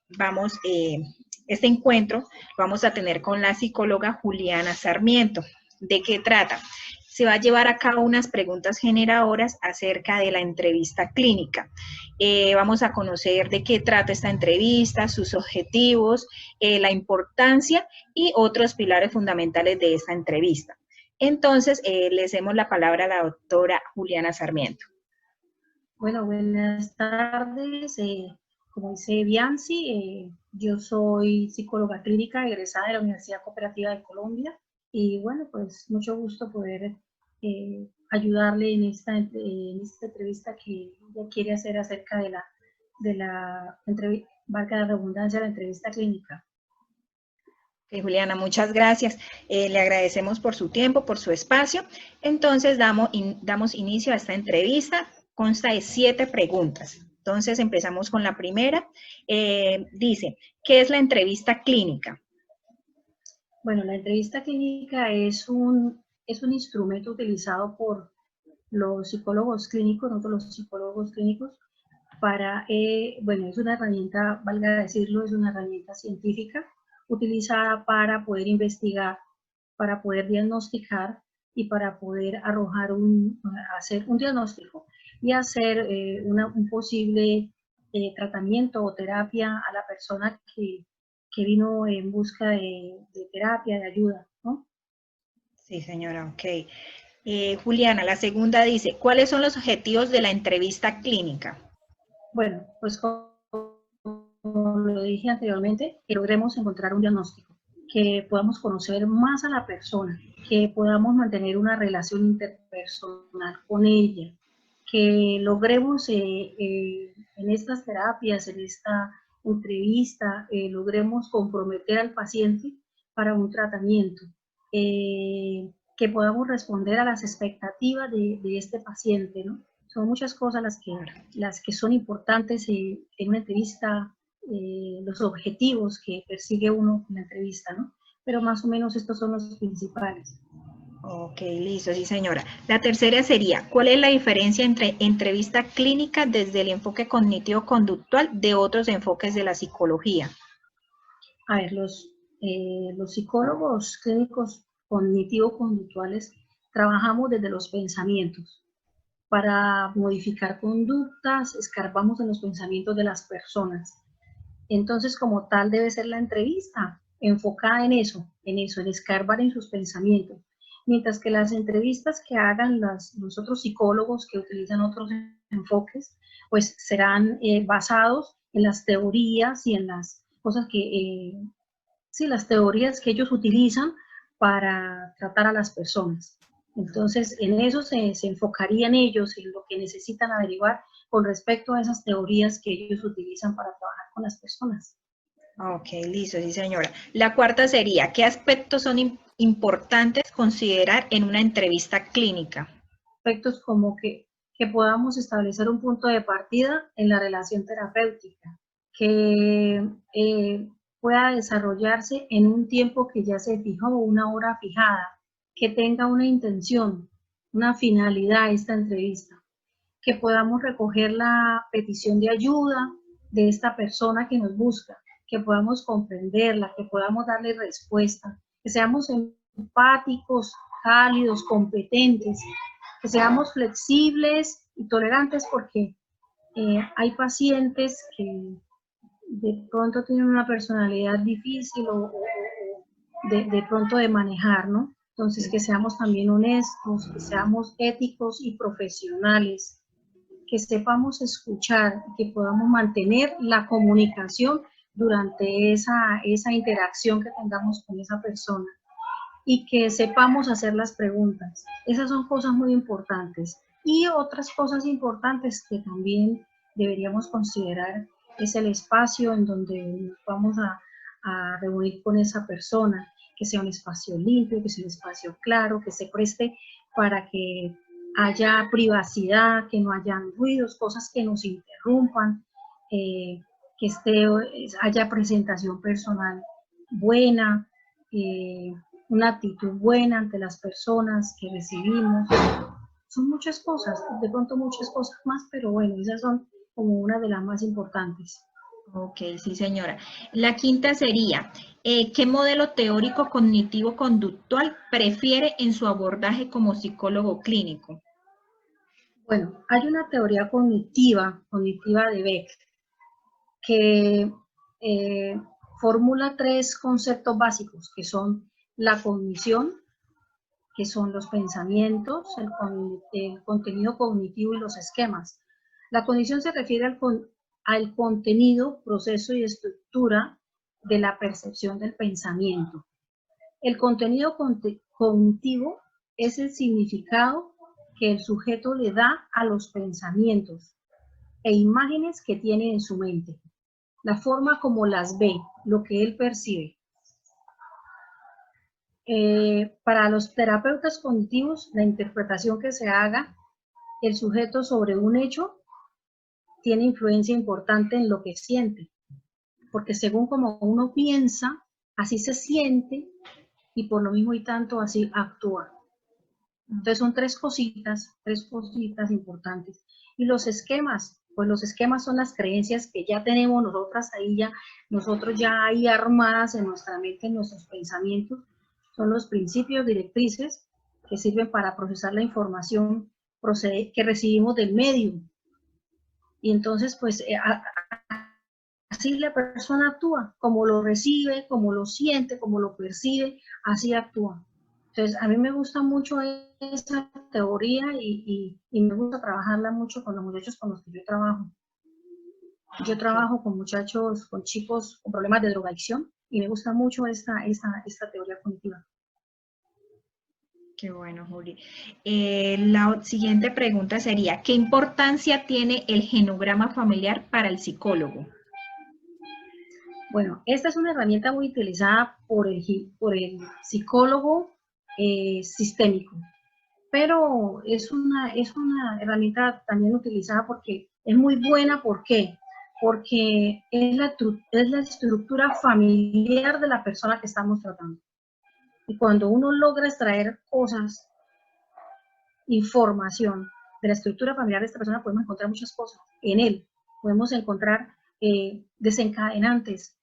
este encuentro lo vamos a tener con la psicóloga Juliana Sarmiento. ¿De qué trata? Se va a llevar a cabo unas preguntas generadoras acerca de la entrevista clínica. Vamos a conocer de qué trata esta entrevista, sus objetivos, la importancia y otros pilares fundamentales de esta entrevista. Entonces, le cedemos la palabra a la doctora Juliana Sarmiento. Bueno, buenas tardes. Como dice Bianci, yo soy psicóloga clínica egresada de la Universidad Cooperativa de Colombia y bueno, pues mucho gusto poder ayudarle en esta entrevista que ella quiere hacer acerca de la entrevista, valga la redundancia, la entrevista clínica. Okay, Juliana, muchas gracias. Le agradecemos por su tiempo, por su espacio. Entonces, damos inicio a esta entrevista. consta de 7 preguntas. Entonces empezamos con la primera. Dice, ¿qué es la entrevista clínica? Bueno, la entrevista clínica es un instrumento utilizado por los psicólogos clínicos, nosotros los psicólogos clínicos, para, bueno, es una herramienta, valga decirlo, es una herramienta científica utilizada para poder investigar, para poder diagnosticar y para poder hacer un diagnóstico y hacer un posible tratamiento o terapia a la persona que vino en busca de terapia, de ayuda, ¿no? Sí, señora, ok. Juliana, la segunda dice, ¿cuáles son los objetivos de la entrevista clínica? Bueno, pues como lo dije anteriormente, que logremos encontrar un diagnóstico, que podamos conocer más a la persona, que podamos mantener una relación interpersonal con ella, que logremos en estas terapias, en esta entrevista, logremos comprometer al paciente para un tratamiento, que podamos responder a las expectativas de este paciente, ¿no? Son muchas cosas las que son importantes en una entrevista, los objetivos que persigue uno en la entrevista, ¿no? Pero más o menos estos son los principales. Ok, listo, sí señora. La tercera sería, ¿cuál es la diferencia entre entrevista clínica desde el enfoque cognitivo-conductual de otros enfoques de la psicología? A ver, los psicólogos clínicos cognitivo-conductuales trabajamos desde los pensamientos. Para modificar conductas, escarbamos en los pensamientos de las personas. Entonces, como tal, debe ser la entrevista enfocada en eso, en escarbar en sus pensamientos. Mientras que las entrevistas que hagan los otros psicólogos que utilizan otros enfoques, pues serán basados en las teorías y en las cosas que, sí, las teorías que ellos utilizan para tratar a las personas. Entonces, en eso se enfocarían ellos, en lo que necesitan averiguar con respecto a esas teorías que ellos utilizan para trabajar con las personas. Ok, listo, sí señora. La cuarta sería, ¿qué aspectos son importantes considerar en una entrevista clínica? Aspectos como que podamos establecer un punto de partida en la relación terapéutica, que pueda desarrollarse en un tiempo que ya se fijó, una hora fijada, que tenga una intención, una finalidad esta entrevista, que podamos recoger la petición de ayuda de esta persona que nos busca, que podamos comprenderla, que podamos darle respuesta, que seamos empáticos, cálidos, competentes, que seamos flexibles y tolerantes, porque hay pacientes que de pronto tienen una personalidad difícil o de pronto de manejar, ¿no? Entonces, que seamos también honestos, que seamos éticos y profesionales, que sepamos escuchar, que podamos mantener la comunicación durante esa interacción que tengamos con esa persona y que sepamos hacer las preguntas. Esas son cosas muy importantes. Y otras cosas importantes que también deberíamos considerar es el espacio en donde nos vamos a reunir con esa persona, que sea un espacio limpio, que sea un espacio claro, que se preste para que haya privacidad, que no hayan ruidos, cosas que nos interrumpan, que haya presentación personal buena, una actitud buena ante las personas que recibimos. Son muchas cosas, de pronto muchas cosas más, pero bueno, esas son como una de las más importantes. Ok, sí señora. La quinta sería, ¿qué modelo teórico cognitivo-conductual prefiere en su abordaje como psicólogo clínico? Bueno, hay una teoría cognitiva de Beck, que formula 3 conceptos básicos, que son la cognición, que son los pensamientos, el contenido cognitivo y los esquemas. La cognición se refiere al contenido, proceso y estructura de la percepción del pensamiento. El contenido cognitivo es el significado que el sujeto le da a los pensamientos e imágenes que tiene en su mente, la forma como las ve, lo que él percibe. Para los terapeutas cognitivos, la interpretación que se haga el sujeto sobre un hecho tiene influencia importante en lo que siente, porque según como uno piensa, así se siente y por lo mismo y tanto así actúa. Entonces son tres cositas importantes. Y los esquemas, pues los esquemas son las creencias que ya tenemos nosotras ahí, nosotros ya ahí armadas en nuestra mente, en nuestros pensamientos, son los principios directrices que sirven para procesar la información que recibimos del medio. Y entonces, pues, así la persona actúa, como lo recibe, como lo siente, como lo percibe, así actúa. Entonces, a mí me gusta mucho esa teoría y me gusta trabajarla mucho con los muchachos con los que yo trabajo. Yo trabajo con muchachos, con chicos con problemas de drogadicción y me gusta mucho esta teoría cognitiva. Qué bueno, Juli. La siguiente pregunta sería, ¿qué importancia tiene el genograma familiar para el psicólogo? Bueno, esta es una herramienta muy utilizada por el psicólogo sistémico, pero es una herramienta también utilizada porque es muy buena. ¿Por qué? Porque es la estructura familiar de la persona que estamos tratando. Y cuando uno logra extraer cosas, información de la estructura familiar de esta persona, podemos encontrar muchas cosas en él. Podemos encontrar desencadenantes,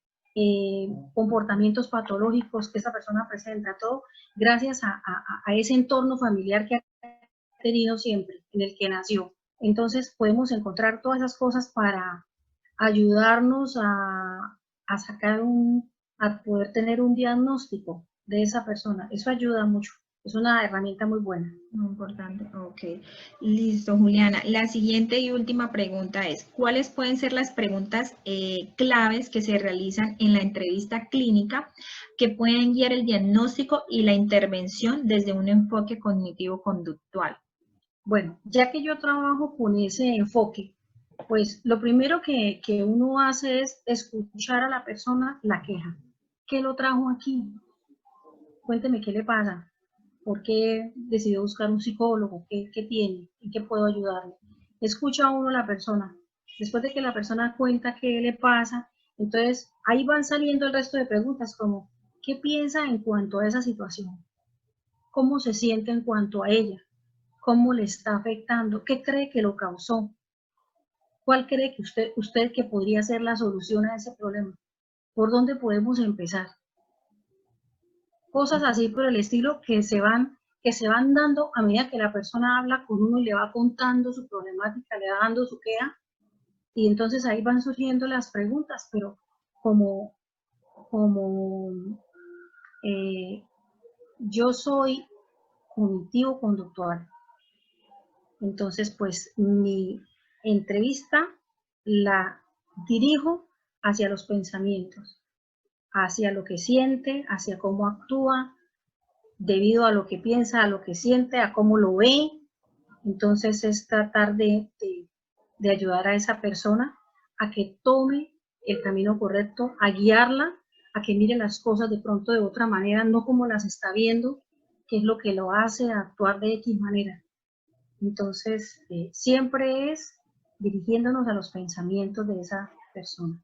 comportamientos patológicos que esa persona presenta, todo gracias a ese entorno familiar que ha tenido siempre, en el que nació. Entonces podemos encontrar todas esas cosas para ayudarnos a sacar a poder tener un diagnóstico de esa persona. Eso ayuda mucho. Es una herramienta muy buena. Muy importante, ok. Listo, Juliana. La siguiente y última pregunta es, ¿cuáles pueden ser las preguntas claves que se realizan en la entrevista clínica que pueden guiar el diagnóstico y la intervención desde un enfoque cognitivo-conductual? Bueno, ya que yo trabajo con ese enfoque, pues lo primero que uno hace es escuchar a la persona la queja. ¿Qué lo trajo aquí? Cuénteme qué le pasa. ¿Por qué decidió buscar un psicólogo? ¿Qué tiene? ¿En qué puedo ayudarle? Escucha a uno a la persona. Después de que la persona cuenta qué le pasa, entonces ahí van saliendo el resto de preguntas como, ¿qué piensa en cuanto a esa situación? ¿Cómo se siente en cuanto a ella? ¿Cómo le está afectando? ¿Qué cree que lo causó? ¿Cuál cree que usted que podría ser la solución a ese problema? ¿Por dónde podemos empezar? Cosas así por el estilo que se van dando a medida que la persona habla con uno y le va contando su problemática, le va dando su queja, y entonces ahí van surgiendo las preguntas, pero como, como yo soy cognitivo-conductual, entonces pues mi entrevista la dirijo hacia los pensamientos, hacia lo que siente, hacia cómo actúa, debido a lo que piensa, a lo que siente, a cómo lo ve. Entonces es tratar de ayudar a esa persona a que tome el camino correcto, a guiarla, a que mire las cosas de pronto de otra manera, no como las está viendo, que es lo que lo hace actuar de X manera. Entonces, siempre es dirigiéndonos a los pensamientos de esa persona.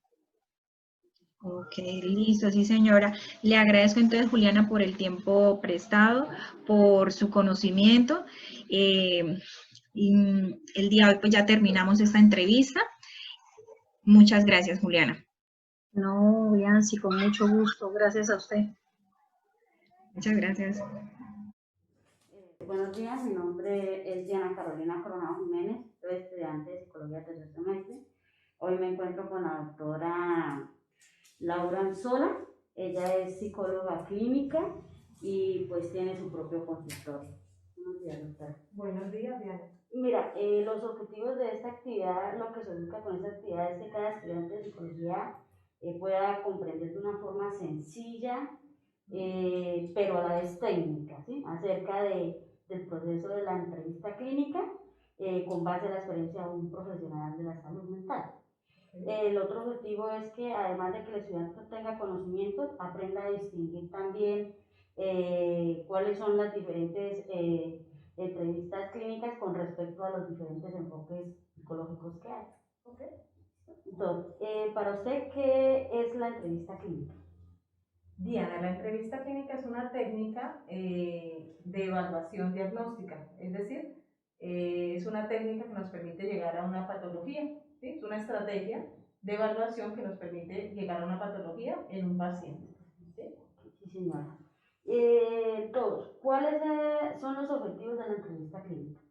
Ok, listo, sí señora. Le agradezco entonces, Juliana, por el tiempo prestado, por su conocimiento. Y el día de hoy pues ya terminamos esta entrevista. Muchas gracias, Juliana. No, Yancy, con mucho gusto. Gracias a usted. Muchas gracias. Buenos días, mi nombre es Diana Carolina Coronado Jiménez, soy estudiante de Psicología tercer semestre. Hoy me encuentro con la doctora Laura Anzola, ella es psicóloga clínica y pues tiene su propio consultorio. Buenos días, doctora. Buenos días, Diana. Mira, los objetivos de esta actividad, lo que se busca con esta actividad es que cada estudiante de psicología pueda comprender de una forma sencilla, pero a la vez técnica, ¿sí? Acerca del proceso de la entrevista clínica con base a la experiencia de un profesional de la salud mental. El otro objetivo es que además de que el estudiante tenga conocimientos, aprenda a distinguir también cuáles son las diferentes entrevistas clínicas con respecto a los diferentes enfoques psicológicos que hay. Okay. Entonces, para usted, ¿qué es la entrevista clínica? Diana, la entrevista clínica es una técnica de evaluación diagnóstica, es decir, es una técnica que nos permite llegar a una patología, ¿sí? Es una estrategia de evaluación que nos permite llegar a una patología en un paciente. ¿Sí? Sí, señora. Entonces, ¿cuáles son los objetivos de la entrevista clínica?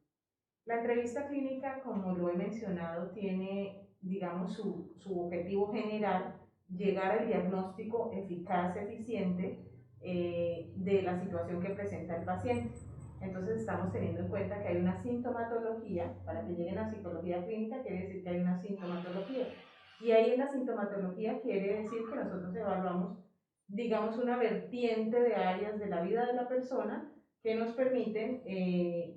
La entrevista clínica, como lo he mencionado, tiene, digamos, su objetivo general, llegar al diagnóstico eficaz, eficiente de la situación que presenta el paciente. Entonces estamos teniendo en cuenta que hay una sintomatología. Para que lleguen a psicología clínica quiere decir que hay una sintomatología. Y ahí en la sintomatología quiere decir que nosotros evaluamos, digamos, una vertiente de áreas de la vida de la persona que nos permiten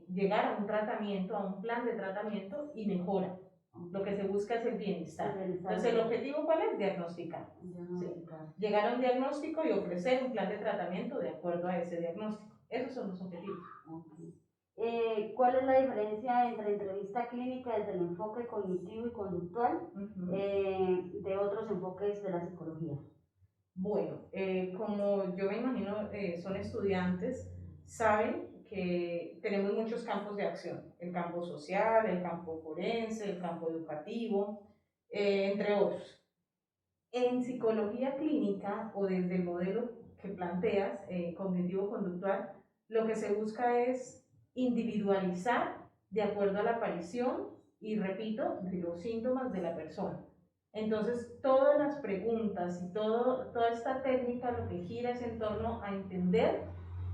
llegar a un tratamiento, a un plan de tratamiento y mejora. Lo que se busca es el bienestar. Entonces, ¿el objetivo cuál es? Diagnosticar. Sí. Llegar a un diagnóstico y ofrecer un plan de tratamiento de acuerdo a ese diagnóstico. Esos son los objetivos. Okay. ¿Cuál es la diferencia entre entrevista clínica desde el enfoque cognitivo y conductual de otros enfoques de la psicología? Bueno, como yo me imagino son estudiantes, saben que tenemos muchos campos de acción, el campo social, el campo forense, el campo educativo, entre otros. En psicología clínica o desde el modelo que planteas, cognitivo-conductual, lo que se busca es individualizar de acuerdo a la aparición y, repito, de los síntomas de la persona. Entonces, todas las preguntas y toda esta técnica lo que gira es en torno a entender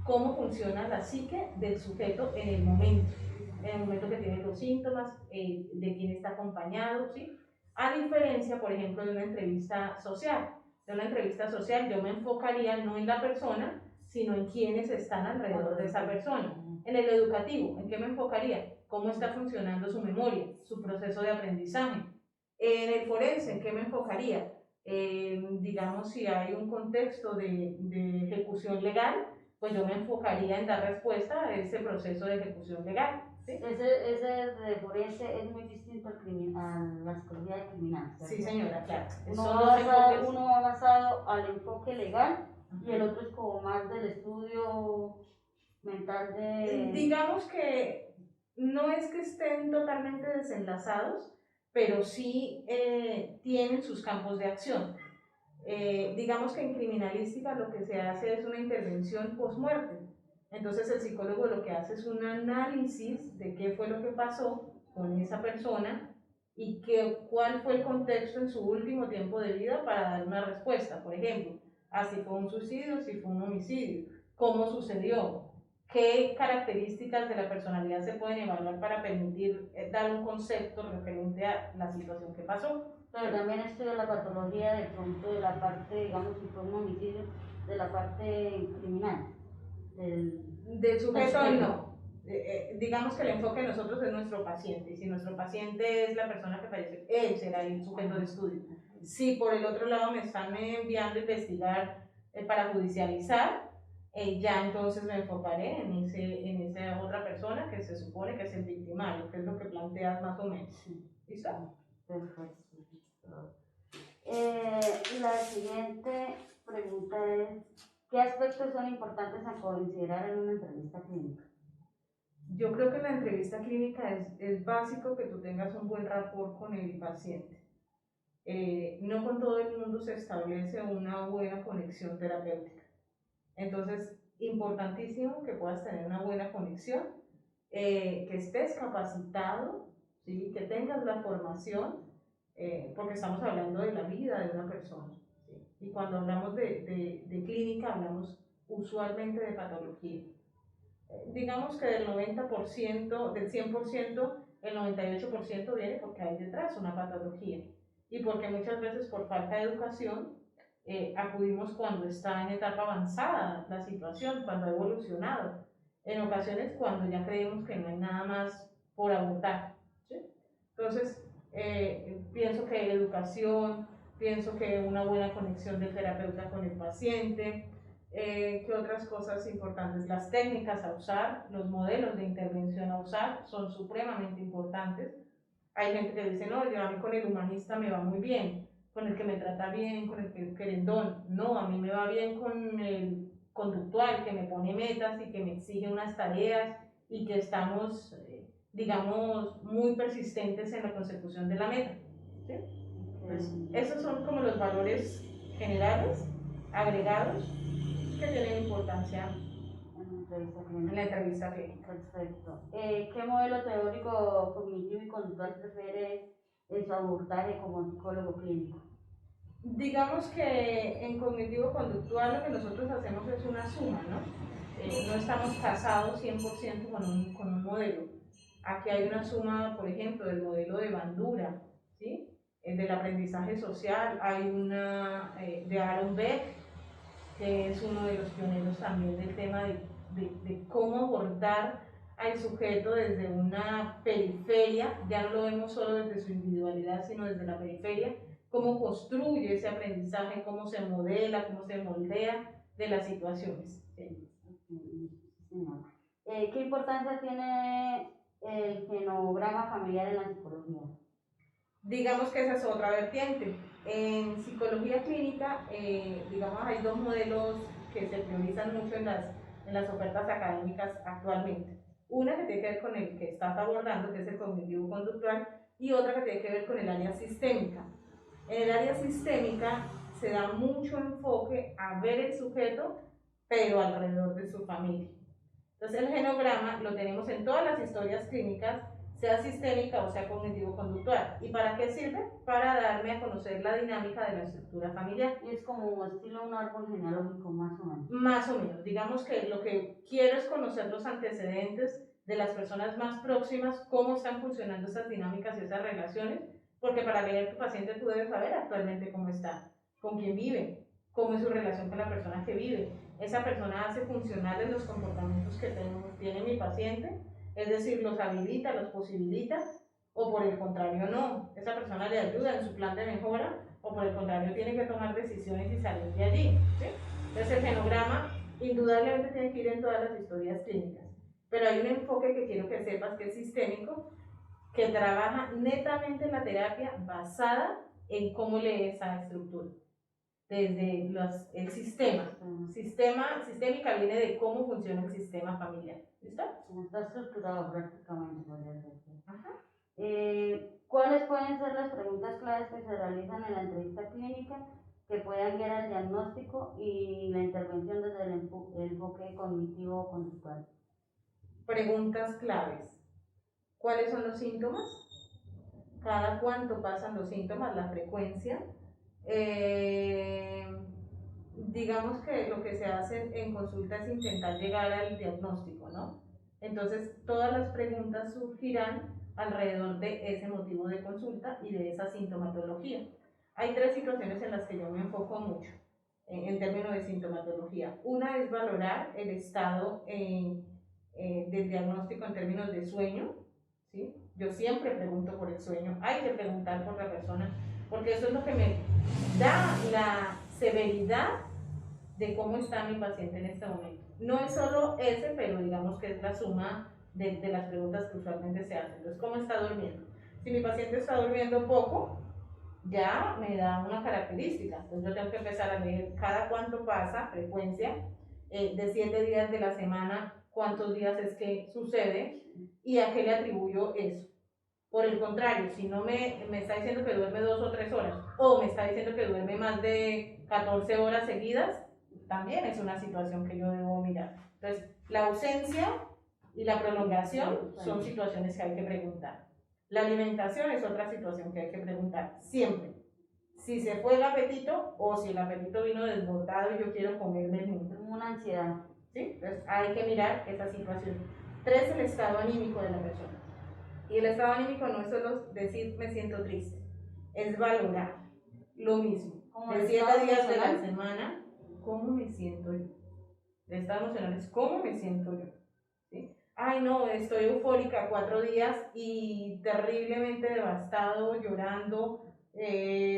cómo funciona la psique del sujeto en el momento que tiene los síntomas, de quién está acompañado, ¿sí? A diferencia, por ejemplo, de una entrevista social. De una entrevista social yo me enfocaría no en la persona, sino en quienes están alrededor de esa persona. En el educativo, ¿en qué me enfocaría? ¿Cómo está funcionando su memoria, su proceso de aprendizaje? En el forense, ¿en qué me enfocaría? Digamos, si hay un contexto de ejecución legal, pues yo me enfocaría en dar respuesta a ese proceso de ejecución legal. ¿Sí? Ese de forense es muy distinto a la psicología criminal, ¿cierto? Sí, señora, claro. Uno va basado al enfoque legal y el otro es como más del estudio mental de... Digamos que no es que estén totalmente desenlazados, pero sí tienen sus campos de acción. Digamos que en criminalística lo que se hace es una intervención post-muerte. Entonces el psicólogo lo que hace es un análisis de qué fue lo que pasó con esa persona y cuál fue el contexto en su último tiempo de vida para dar una respuesta. Por ejemplo, si fue un suicidio, si fue un homicidio, cómo sucedió, qué características de la personalidad se pueden evaluar para permitir dar un concepto referente a la situación que pasó. Pero también estudia la patología de pronto de la parte, digamos, si fue un homicidio, de la parte criminal. Del sujeto no. Digamos que el enfoque de nosotros es nuestro paciente, y si nuestro paciente es la persona que fallece, él será el sujeto de estudio. Si por el otro lado me están enviando a investigar para judicializar, ya entonces me enfocaré en esa otra persona que se supone que es el victimario, que es lo que planteas más o menos. ¿Listo? Perfecto. La siguiente pregunta es, ¿qué aspectos son importantes a considerar en una entrevista clínica? Yo creo que en la entrevista clínica es básico que tú tengas un buen rapport con el paciente. No con todo el mundo se establece una buena conexión terapéutica. Entonces, importantísimo que puedas tener una buena conexión, que estés capacitado, ¿sí? Que tengas la formación, porque estamos hablando de la vida de una persona. ¿Sí? Y cuando hablamos de clínica, hablamos usualmente de patología. Digamos que del 90%, del 100%, el 98% viene porque hay detrás una patología y porque muchas veces por falta de educación acudimos cuando está en etapa avanzada la situación, cuando ha evolucionado, en ocasiones cuando ya creemos que no hay nada más por abordar. ¿Sí? Entonces, pienso que educación, pienso que una buena conexión del terapeuta con el paciente, ¿Qué otras cosas importantes? Las técnicas a usar, los modelos de intervención a usar son supremamente importantes. Hay gente que dice, no, yo a mí con el humanista me va muy bien, con el que me trata bien, con el que querendón. No, a mí me va bien con el conductual, que me pone metas y que me exige unas tareas y que estamos, digamos, muy persistentes en la consecución de la meta. ¿Sí? Pues, esos son como los valores generales, agregados, que tienen importancia en la entrevista clínica. Perfecto. ¿Qué modelo teórico, cognitivo y conductual prefiere en su abordaje como psicólogo clínico? Digamos que en cognitivo-conductual lo que nosotros hacemos es una suma, ¿no? No estamos casados 100% con un modelo. Aquí hay una suma, por ejemplo, del modelo de Bandura, ¿sí? Del aprendizaje social. Hay una de Aaron Beck, que es uno de los pioneros también del tema de cómo abordar al sujeto desde una periferia, ya no lo vemos solo desde su individualidad, sino desde la periferia, cómo construye ese aprendizaje, cómo se modela, cómo se moldea de las situaciones. ¿Sí? ¿Qué importancia tiene el genograma familiar en la psicología? Digamos que esa es otra vertiente. En psicología clínica, digamos, hay dos modelos que se priorizan mucho en las ofertas académicas actualmente. Una que tiene que ver con el que estás abordando, que es el cognitivo-conductual, y otra que tiene que ver con el área sistémica. En el área sistémica se da mucho enfoque a ver el sujeto, pero alrededor de su familia. Entonces el genograma lo tenemos en todas las historias clínicas, sea sistémica o sea cognitivo-conductual. ¿Y para qué sirve? Para darme a conocer la dinámica de la estructura familiar. Y es como estilo un árbol genealógico, más o menos. Más o menos. Digamos que lo que quiero es conocer los antecedentes de las personas más próximas, cómo están funcionando esas dinámicas y esas relaciones, porque para leer tu paciente tú debes saber actualmente cómo está, con quién vive, cómo es su relación con la persona que vive. Esa persona hace funcionales los comportamientos que tiene mi paciente, es decir, los habilita, los posibilita, o por el contrario no. Esa persona le ayuda en su plan de mejora, o por el contrario tiene que tomar decisiones y salir de allí. ¿Sí? Entonces el genograma indudablemente tiene que ir en todas las historias clínicas, pero hay un enfoque que quiero que sepas que es sistémico, que trabaja netamente en la terapia basada en cómo lee esa estructura. Desde el sistémica viene de cómo funciona el sistema familiar. ¿Listo? Está estructurado prácticamente. ¿Cuáles pueden ser las preguntas claves que se realizan en la entrevista clínica que puedan guiar al diagnóstico y la intervención desde el enfoque cognitivo-conductual? Preguntas claves. ¿Cuáles son los síntomas? ¿Cada cuánto pasan los síntomas? La frecuencia. Digamos que lo que se hace en consulta es intentar llegar al diagnóstico, ¿no? Entonces, todas las preguntas surgirán alrededor de ese motivo de consulta y de esa sintomatología. Hay tres situaciones en las que yo me enfoco mucho en términos de sintomatología. Una es valorar el estado del diagnóstico en términos de sueño, ¿sí? Yo siempre pregunto por el sueño, hay que preguntar por la persona, porque eso es lo que me da la severidad de cómo está mi paciente en este momento. No es solo ese, pero digamos que es la suma de las preguntas que usualmente se hacen. Entonces, ¿cómo está durmiendo? Si mi paciente está durmiendo poco, ya me da una característica. Entonces yo tengo que empezar a leer cada cuánto pasa, frecuencia, de 7 días de la semana, cuántos días es que sucede y a qué le atribuyo eso. Por el contrario, si no me está diciendo que duerme 2 o 3 horas o me está diciendo que duerme más de 14 horas seguidas, también es una situación que yo debo mirar. Entonces, la ausencia y la prolongación son situaciones que hay que preguntar. La alimentación es otra situación que hay que preguntar siempre. Si se fue el apetito o si el apetito vino desbordado y yo quiero comerme el mundo. Una ansiedad. ¿Sí? Entonces, hay que mirar esa situación. 3, el estado anímico de la persona. Y el estado anímico no es solo decir me siento triste, es valorar lo mismo. De 7 días de la semana, ¿cómo me siento yo? El estado emocional es ¿cómo me siento yo? ¿Sí? Ay, no, estoy eufórica 4 días y terriblemente devastado, llorando,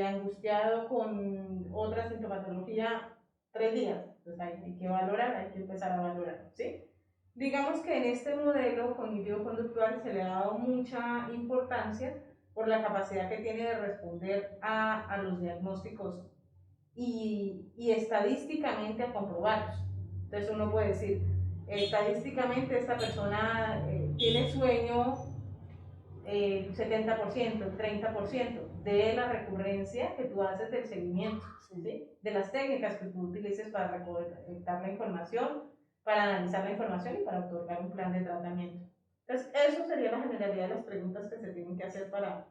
angustiado con otra sintomatología 3 días. Entonces hay que valorar, hay que empezar a valorar, ¿sí? Digamos que en este modelo cognitivo-conductual se le ha dado mucha importancia por la capacidad que tiene de responder a los diagnósticos y estadísticamente a comprobarlos. Entonces uno puede decir, estadísticamente esta persona tiene sueño el 70%, el 30% de la recurrencia que tú haces del seguimiento, ¿sí? De las técnicas que tú utilices para recolectar la información, para analizar la información y para otorgar un plan de tratamiento. Entonces, eso sería la generalidad de las preguntas que se tienen que hacer para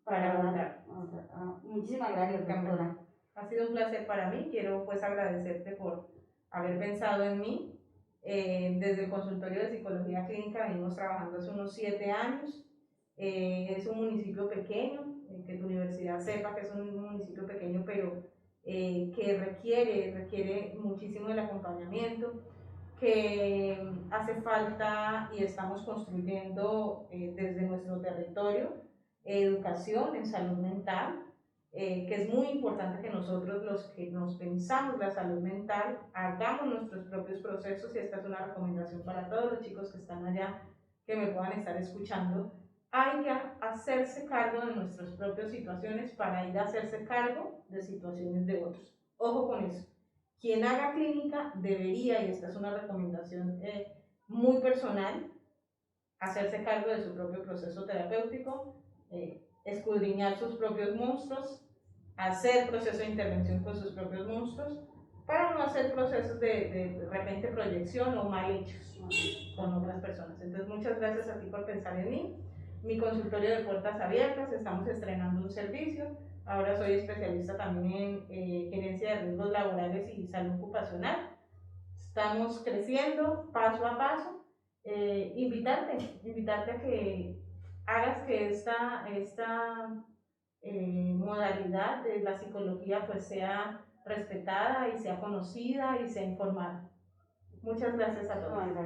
abordar. Muchísimas gracias, doctora. Ha sido un placer para mí. Quiero pues agradecerte por haber pensado en mí. Desde el consultorio de psicología clínica venimos trabajando hace unos 7 años. Es un municipio pequeño, que tu universidad sepa que es un municipio pequeño, pero que requiere muchísimo del acompañamiento, que hace falta y estamos construyendo desde nuestro territorio educación en salud mental, que es muy importante que nosotros los que nos pensamos la salud mental hagamos nuestros propios procesos, y esta es una recomendación para todos los chicos que están allá, que me puedan estar escuchando. Hay que hacerse cargo de nuestras propias situaciones para ir a hacerse cargo de situaciones de otros. Ojo con eso. Quien haga clínica debería, y esta es una recomendación muy personal, hacerse cargo de su propio proceso terapéutico, escudriñar sus propios monstruos, hacer proceso de intervención con sus propios monstruos, para no hacer procesos de repente proyección o mal hechos con otras personas. Entonces, muchas gracias a ti por pensar en mí. Mi consultorio de puertas abiertas, estamos estrenando un servicio. Ahora soy especialista también en gerencia de riesgos laborales y salud ocupacional. Estamos creciendo paso a paso. Invitarte a que hagas que esta modalidad de la psicología pues sea respetada y sea conocida y sea informada. Muchas gracias a todos.